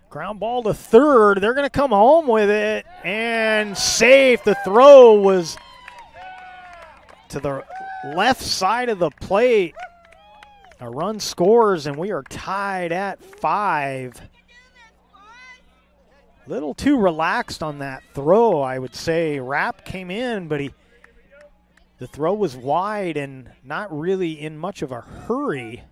Ground ball to third. They're going to come home with it and safe. The throw was to the left side of the plate. A run scores, and we are tied at 5. Little too relaxed on that throw, I would say. Rapp came in, but the throw was wide and not really in much of a hurry.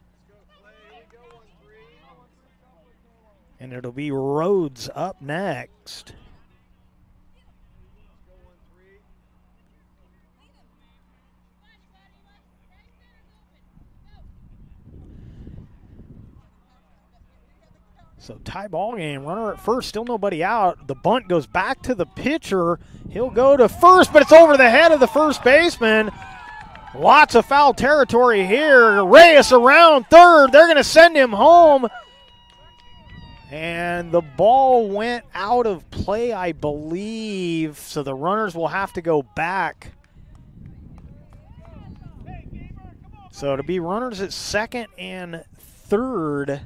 And it'll be Rhodes up next. So tie ball game, runner at first, still nobody out. The bunt goes back to the pitcher. He'll go to first, but it's over the head of the first baseman. Lots of foul territory here. Reyes around third. They're going to send him home. And the ball went out of play, I believe, so the runners will have to go back. So to be runners at second and third.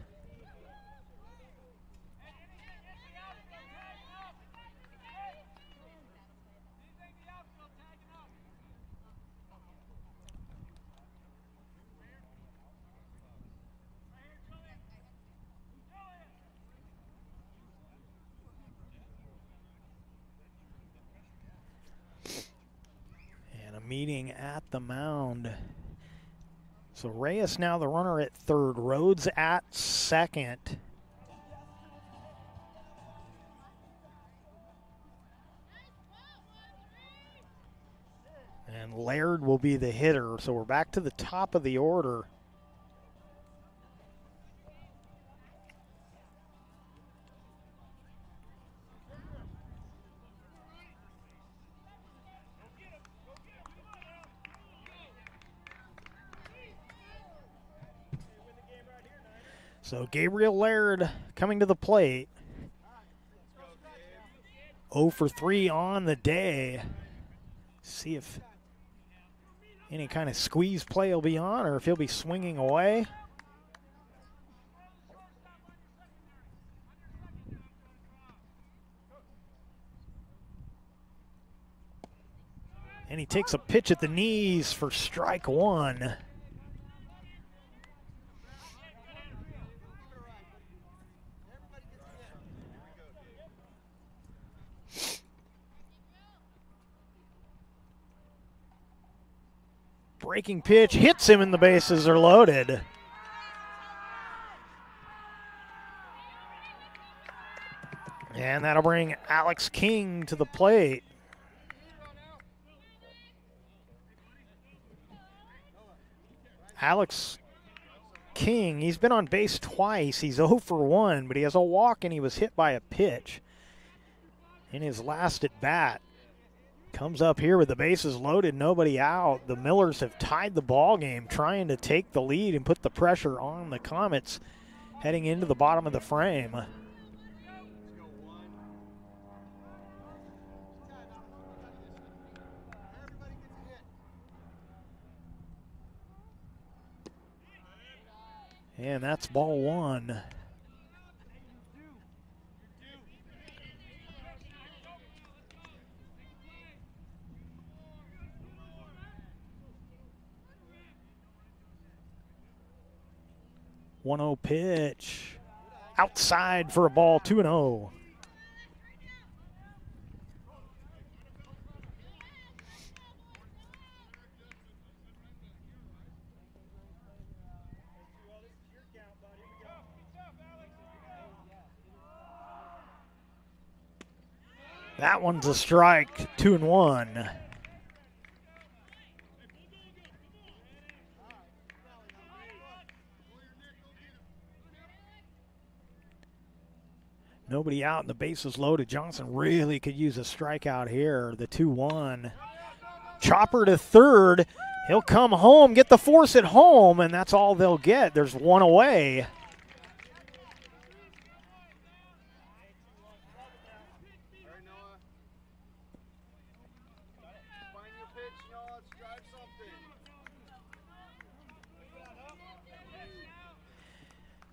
Meeting at the mound. So Reyes now the runner at third. Rhodes at second. And Laird will be the hitter. So we're back to the top of the order. So Gabriel Laird coming to the plate. 0 for 3 on the day. See if any kind of squeeze play will be on or if he'll be swinging away. And he takes a pitch at the knees for strike 1. Breaking pitch hits him and the bases are loaded. And that'll bring Alex King to the plate. Alex King, he's been on base twice. He's 0 for 1, but he has a walk and he was hit by a pitch in his last at bat. Comes up here with the bases loaded, nobody out. The Millers have tied the ball game, trying to take the lead and put the pressure on the Comets heading into the bottom of the frame. And that's ball one. One-0 pitch. Outside for a ball, 2-0. That one's a strike, 2-1. Nobody out and the bases loaded. Johnson really could use a strikeout here. The 2-1. Chopper to third. He'll come home, get the force at home, and that's all they'll get. There's one away.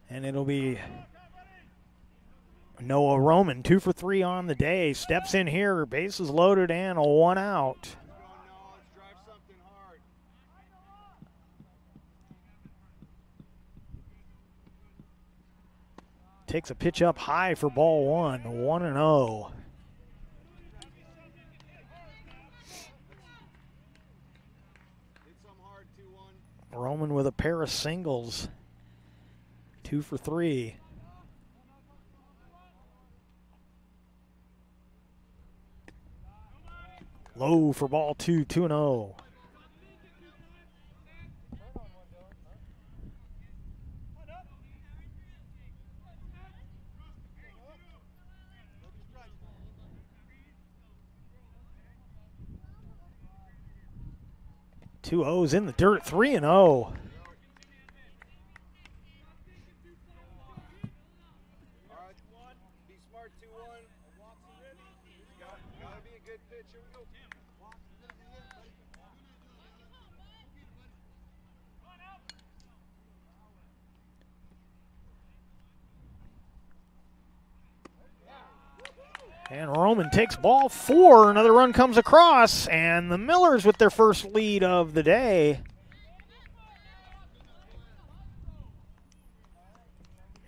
And it'll be Noah Roman, 2 for 3 on the day. Steps in here, bases loaded and a 1 out. Takes a pitch up high for ball one, 1-0. Roman with a pair of singles. 2 for 3. Low for ball two, 2-0. Two O's in the dirt, 3-0. And Roman takes ball 4. Another run comes across, and the Millers with their first lead of the day.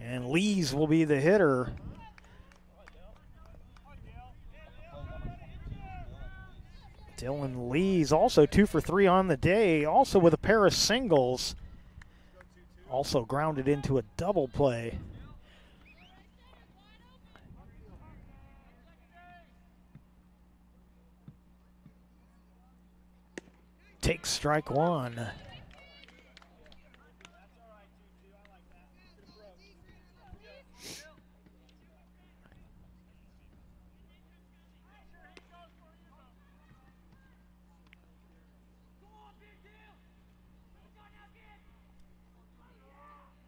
And Lees will be the hitter. Dylan Lees also 2 for 3 on the day, also with a pair of singles. Also grounded into a double play. Takes strike one.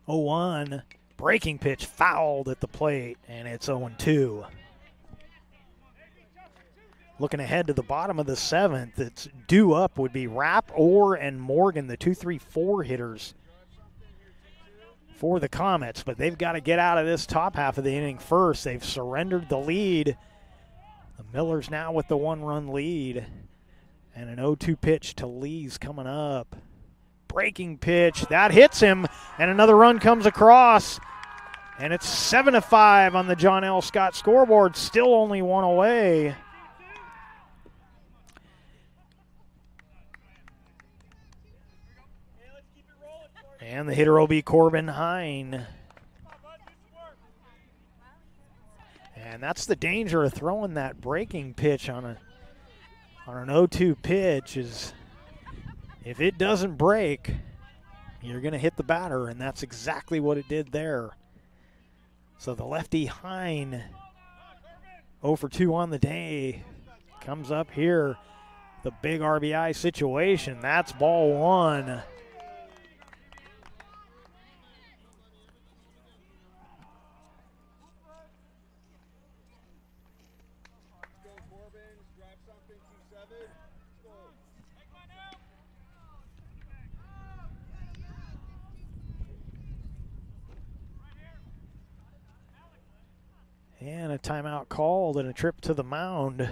Oh, 1. Breaking pitch fouled at the plate, and it's 0-2. Looking ahead to the bottom of the 7th, it's due up would be Rapp, Orr, and Morgan, the 2-3-4 hitters for the Comets. But they've got to get out of this top half of the inning first. They've surrendered the lead. The Millers now with the 1-run lead. And an 0-2 pitch to Lees coming up. Breaking pitch, that hits him, and another run comes across. And it's 7-5 on the John L. Scott scoreboard, still only one away. And the hitter will be Corbin Hine. And that's the danger of throwing that breaking pitch on an 0-2 pitch, is if it doesn't break, you're going to hit the batter, and that's exactly what it did there. So the lefty Hine, 0 for 2 on the day, comes up here. The big RBI situation. That's ball one. And a timeout called and a trip to the mound.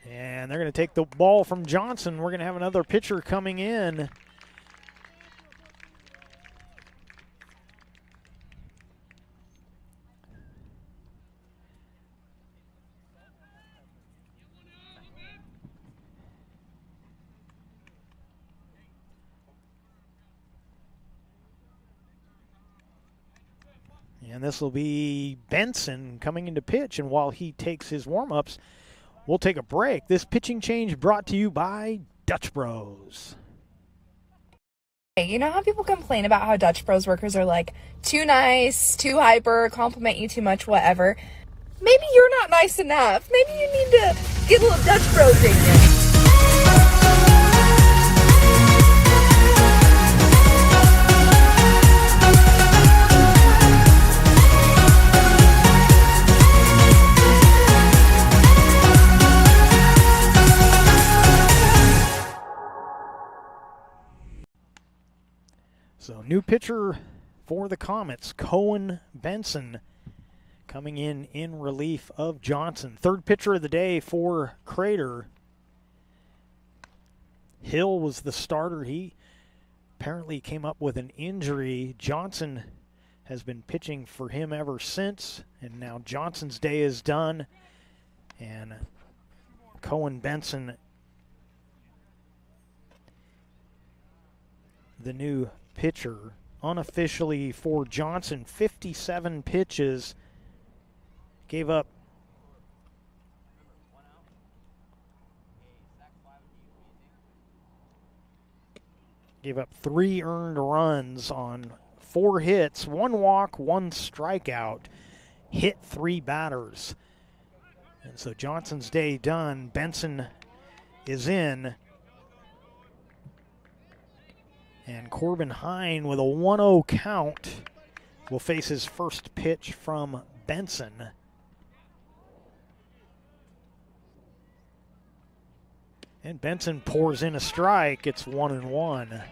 And they're going to take the ball from Johnson. We're going to have another pitcher coming in. And this will be Benson coming into pitch. And while he takes his warm-ups, we'll take a break. This pitching change brought to you by Dutch Bros. Hey, you know how people complain about how Dutch Bros workers are like too nice, too hyper, compliment you too much, whatever? Maybe you're not nice enough. Maybe you need to get a little Dutch Bros in you. So new pitcher for the Comets, Cohen Benson, coming in relief of Johnson. Third pitcher of the day for Crater. Hill was the starter. He apparently came up with an injury. Johnson has been pitching for him ever since, and now Johnson's day is done. And Cohen Benson, the new pitcher, unofficially for Johnson. 57 pitches, gave up Gave up 3 earned runs on 4 hits, 1 walk, 1 strikeout, hit 3 batters. And so Johnson's day done. Benson is in. And Corbin Hine with a 1-0 count will face his first pitch from Benson. And Benson pours in a strike. It's 1-1.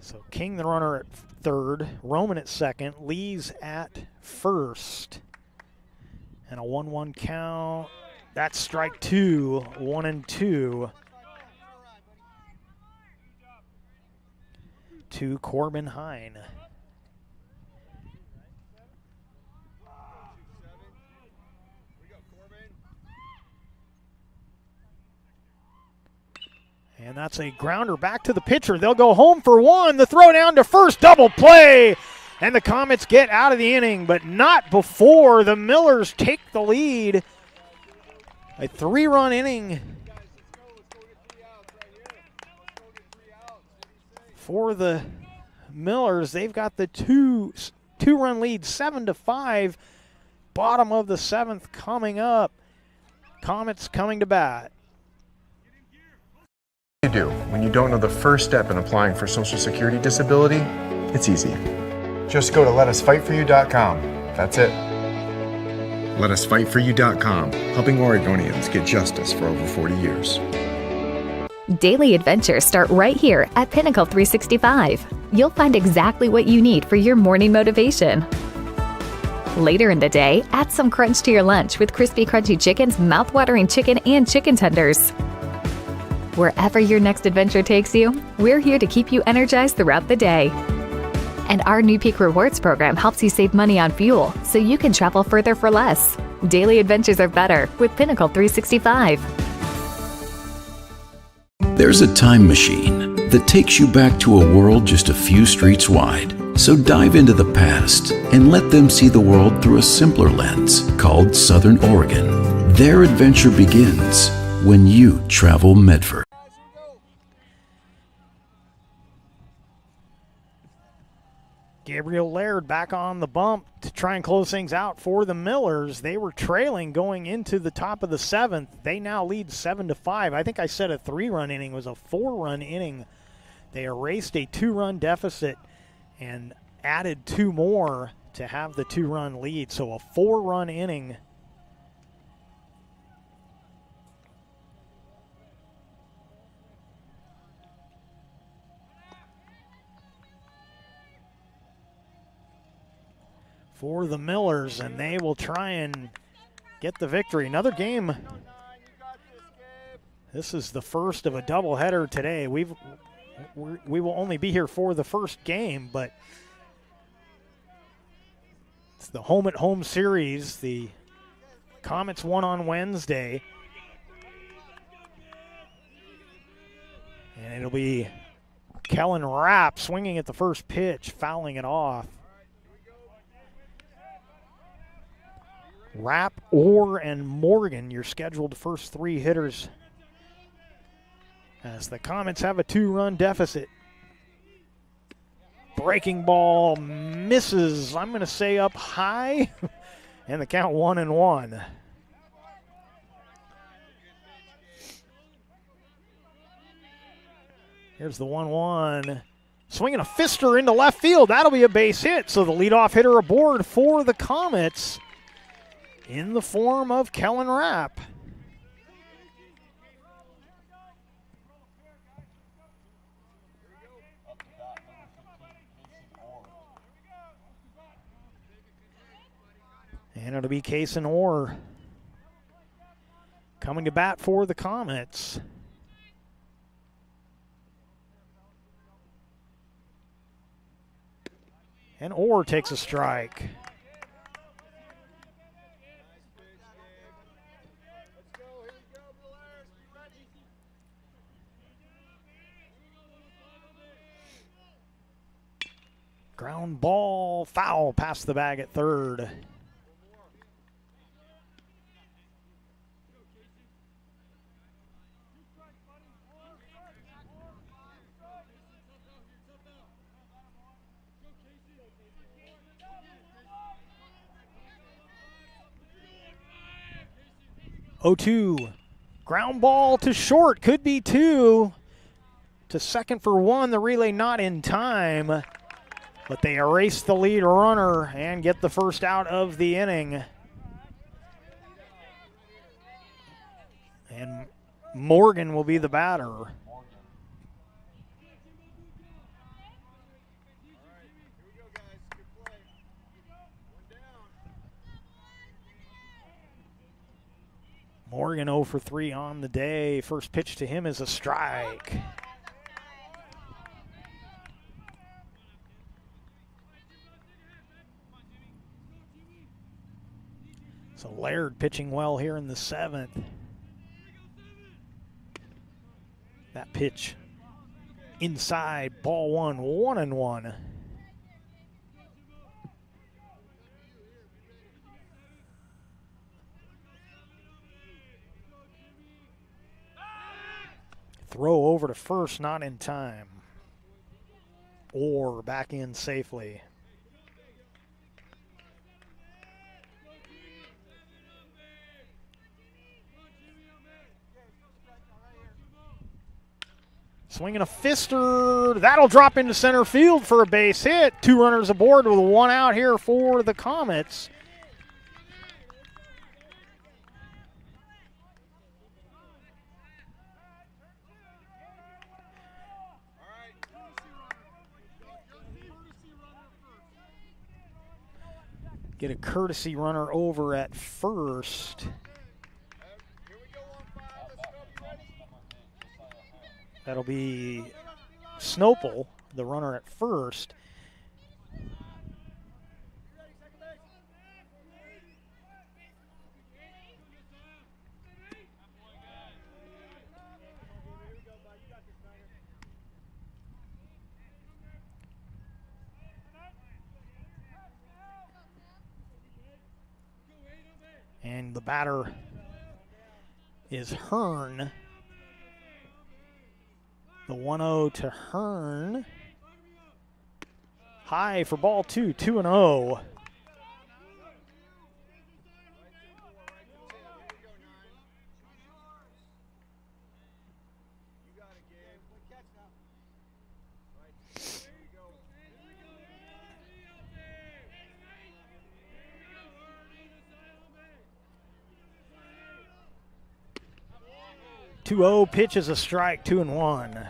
So King, the runner, at third, Roman at second, Lee's at first. And a 1-1 count. That's strike 2, 1-2. To Corbin Hine. And that's a grounder back to the pitcher. They'll go home for 1. The throw down to first, double play. And the Comets get out of the inning, but not before the Millers take the lead. A 3-run inning for the Millers. They've got the two-run lead, 7-5. Bottom of the 7th coming up. Comets coming to bat. What do you do when you don't know the first step in applying for Social Security disability? It's easy. Just go to letusfightforyou.com. That's it. Letusfightforyou.com, helping Oregonians get justice for over 40 years. Daily adventures start right here at Pinnacle 365. You'll find exactly what you need for your morning motivation. Later in the day, add some crunch to your lunch with crispy, crunchy chickens, mouth-watering chicken, and chicken tenders. Wherever your next adventure takes you, we're here to keep you energized throughout the day. And our New Peak Rewards program helps you save money on fuel so you can travel further for less. Daily adventures are better with Pinnacle 365. There's a time machine that takes you back to a world just a few streets wide. So dive into the past and let them see the world through a simpler lens called Southern Oregon. Their adventure begins when you travel Medford. Gabriel Laird back on the bump to try and close things out for the Millers. They were trailing going into the top of the 7th. They now lead 7-5. I think I said a 3-run inning was a 4-run inning. They erased a 2-run deficit and added 2 more to have the 2-run lead. So a 4-run inning. For the Millers, and they will try and get the victory. Another game. This is the first of a doubleheader today. We will only be here for the first game, but it's the home-at-home series. The Comets won on Wednesday. And it'll be Kellen Rapp swinging at the first pitch, fouling it off. Rapp, Orr, and Morgan, your scheduled first 3 hitters, as the Comets have a 2-run deficit. Breaking ball misses, I'm going to say up high, and the count 1-1. Here's the 1-1. Swinging a fister into left field. That'll be a base hit, so the leadoff hitter aboard for the Comets in the form of Kellen Rapp. And it'll be Kason Orr coming to bat for the Comets. And Orr takes a strike. Ground ball, foul, past the bag at third. Oh, 2. Ground ball to short, could be 2. To second for 1, the relay not in time. But they erase the lead runner and get the first out of the inning. And Morgan will be the batter. Morgan 0 for 3 on the day. First pitch to him is a strike. So Laird pitching well here in the 7th. That pitch inside, ball 1, 1-1. Throw over to first, not in time. Or back in safely. Swinging a fister. That'll drop into center field for a base hit. 2 runners aboard with 1 out here for the Comets. Get a courtesy runner over at first. That'll be Snopel, the runner at first. the batter is Hearn. The 1-0 to Hearn. High for ball 2, 2-0. Pitch is a strike, 2-1.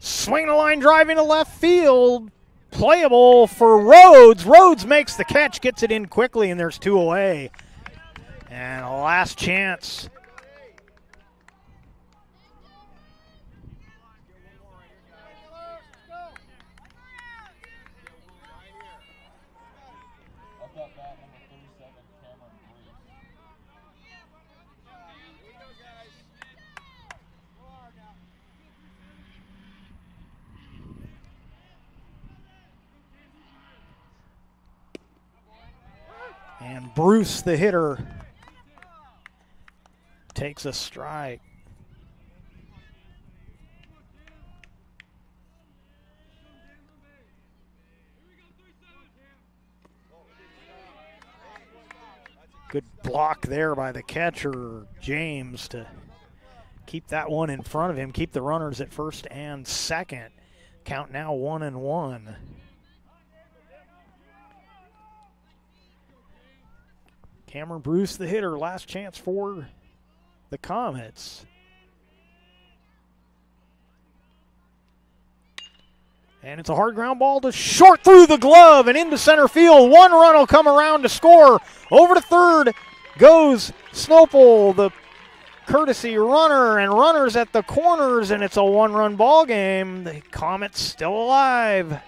Swing the line drive into left field. Playable for Rhodes. Rhodes makes the catch, gets it in quickly, and there's 2 away. And a last chance. And Bruce, the hitter, takes a strike. Good block there by the catcher, James, to keep that one in front of him, keep the runners at first and second. Count now 1-1. Cameron Bruce, the hitter, last chance for the Comets. And it's a hard ground ball to short through the glove and into center field. 1 run will come around to score. Over to third goes Snopel, the courtesy runner, and runners at the corners, and it's a 1-run ball game. The Comets still alive.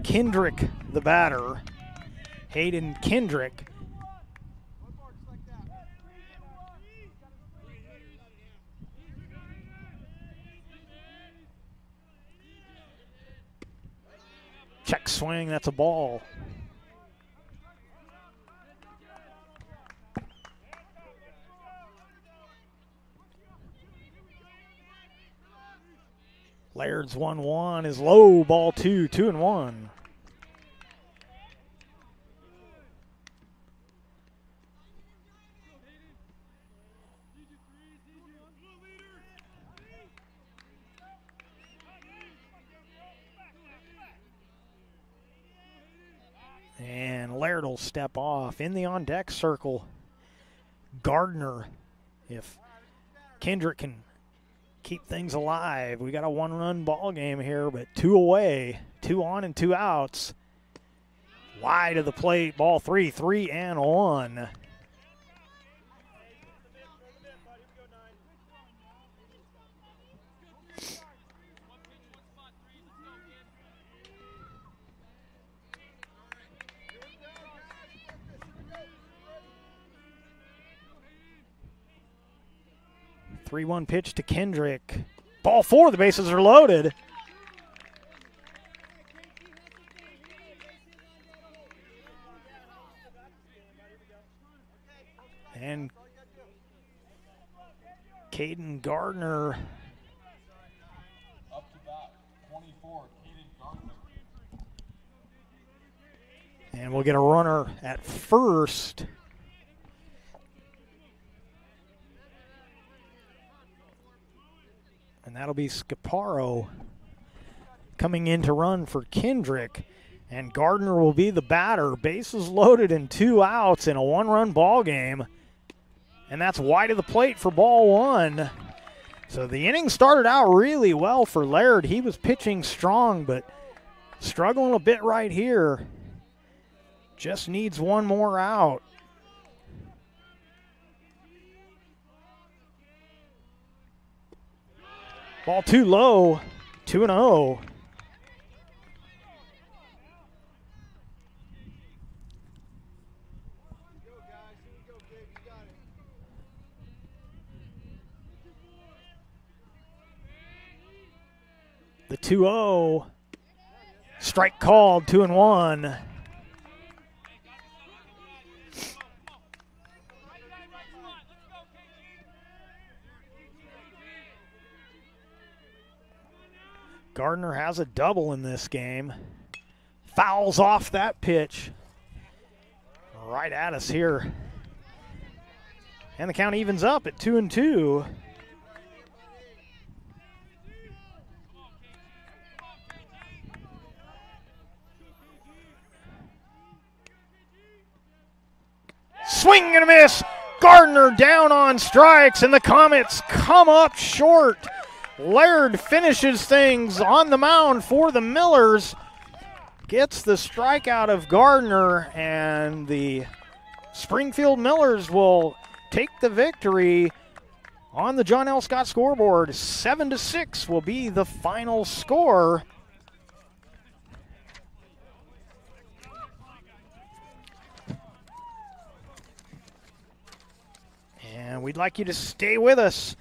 Kendrick, the batter, Hayden Kendrick. Check swing, that's a ball. Laird's 1-1 is low, ball 2, 2-1. And Laird will step off. In the on-deck circle, Gardner, if Kendrick can keep things alive. We got a 1-run ball game here, but 2 away, 2 on and 2 outs. Wide of the plate, ball 3, 3-1. Three-one pitch to Kendrick. Ball 4, the bases are loaded. And Caden Gardner. Up to bat, 24, Caden Gardner. And we'll get a runner at first. And that'll be Scaparo coming in to run for Kendrick. And Gardner will be the batter. Bases loaded and 2 outs in a 1-run ball game. And that's wide of the plate for ball 1. So the inning started out really well for Laird. He was pitching strong, but struggling a bit right here. Just needs 1 more out. Ball too low, 2-0. The 2-0. Strike called, 2-1. Gardner has a double in this game. Fouls off that pitch. Right at us here. And the count evens up at 2-2. Swing and a miss. Gardner down on strikes, and the Comets come up short. Laird finishes things on the mound for the Millers. Gets the strikeout of Gardner, and the Springfield Millers will take the victory on the John L. Scott scoreboard. 7-6 will be the final score. And we'd like you to stay with us.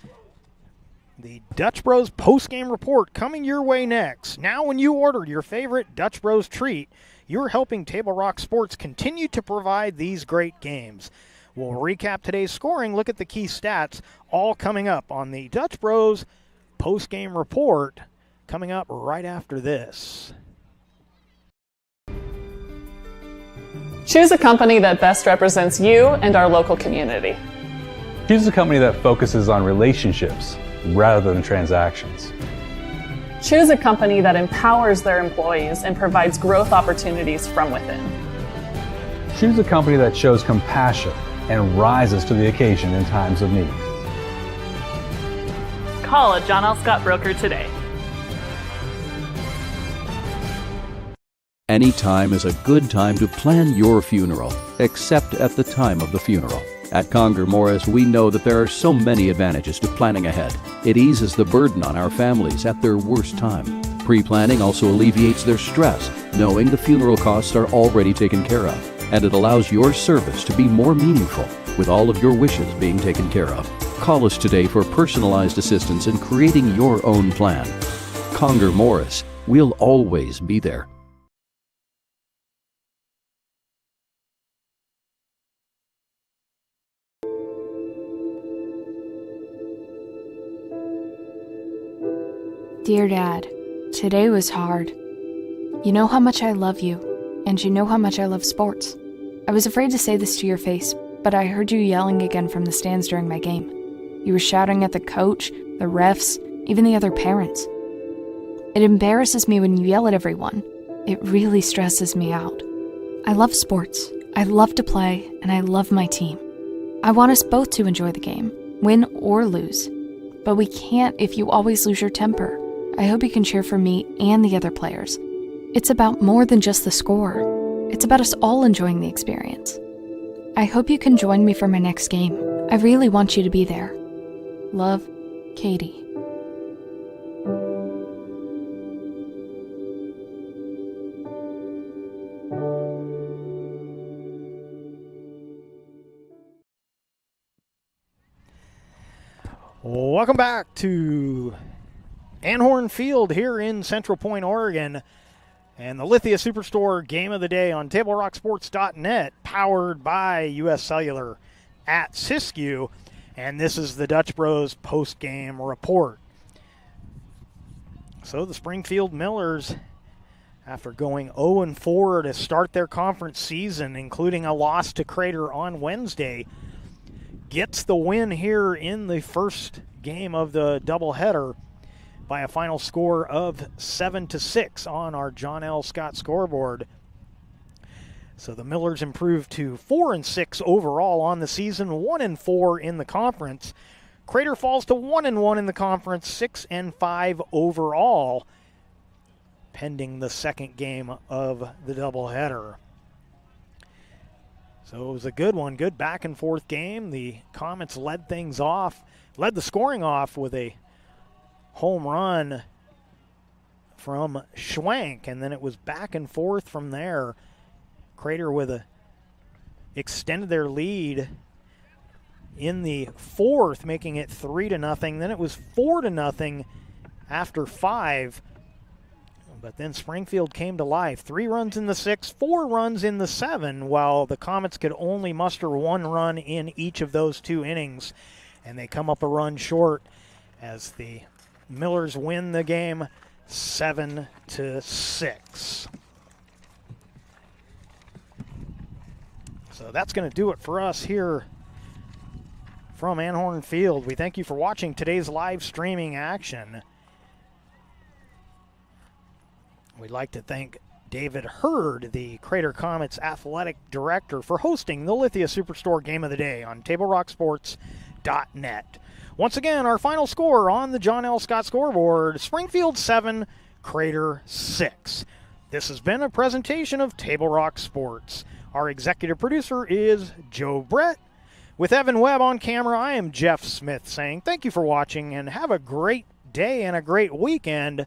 The Dutch Bros post-game report coming your way next. Now when you order your favorite Dutch Bros treat, you're helping Table Rock Sports continue to provide these great games. We'll recap today's scoring, look at the key stats, all coming up on the Dutch Bros post-game report, coming up right after this. Choose a company that best represents you and our local community. Choose a company that focuses on relationships rather than transactions. Choose a company that empowers their employees and provides growth opportunities from within. Choose a company that shows compassion and rises to the occasion in times of need. Call a John L. Scott broker today. Any time is a good time to plan your funeral, except at the time of the funeral. At Conger Morris, we know that there are so many advantages to planning ahead. It eases the burden on our families at their worst time. Pre-planning also alleviates their stress, knowing the funeral costs are already taken care of. And it allows your service to be more meaningful, with all of your wishes being taken care of. Call us today for personalized assistance in creating your own plan. Conger Morris, we'll always be there. Dear Dad, today was hard. You know how much I love you, and you know how much I love sports. I was afraid to say this to your face, but I heard you yelling again from the stands during my game. You were shouting at the coach, the refs, even the other parents. It embarrasses me when you yell at everyone. It really stresses me out. I love sports, I love to play, and I love my team. I want us both to enjoy the game, win or lose. But we can't if you always lose your temper. I hope you can cheer for me and the other players. It's about more than just the score. It's about us all enjoying the experience. I hope you can join me for my next game. I really want you to be there. Love, Katie. Welcome back to Anhorn Field here in Central Point, Oregon, and the Lithia Superstore Game of the Day on TableRockSports.net, powered by U.S. Cellular at Siskiyou, and this is the Dutch Bros post-game report. So the Springfield Millers, after going 0-4 to start their conference season, including a loss to Crater on Wednesday, gets the win here in the first game of the doubleheader by a final score of 7-6 on our John L. Scott scoreboard. So the Millers improved to 4-6 overall on the season, 1-4 in the conference. Crater falls to 1-1 in the conference, 6-5 overall, pending the second game of the doubleheader. So it was a good one, good back and forth game. The Comets led the scoring off with a home run from Schwank, and then it was back and forth from there. Crater extended their lead in the fourth, making it 3-0. Then it was 4-0 after 5. But then Springfield came to life. 3 runs in the 6, 4 runs in the 7, while the Comets could only muster 1 run in each of those 2 innings. And they come up a run short as the Millers win the game 7-6. So that's going to do it for us here from Anhorn Field. We thank you for watching today's live streaming action. We'd like to thank David Hurd, the Crater Comets athletic director, for hosting the Lithia Superstore Game of the Day on TableRockSports.net. Once again, our final score on the John L. Scott scoreboard, Springfield 7, Crater 6. This has been a presentation of Table Rock Sports. Our executive producer is Joe Brett. With Evan Webb on camera, I am Jeff Smith saying thank you for watching and have a great day and a great weekend.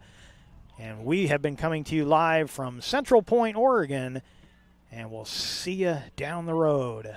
And we have been coming to you live from Central Point, Oregon, and we'll see you down the road.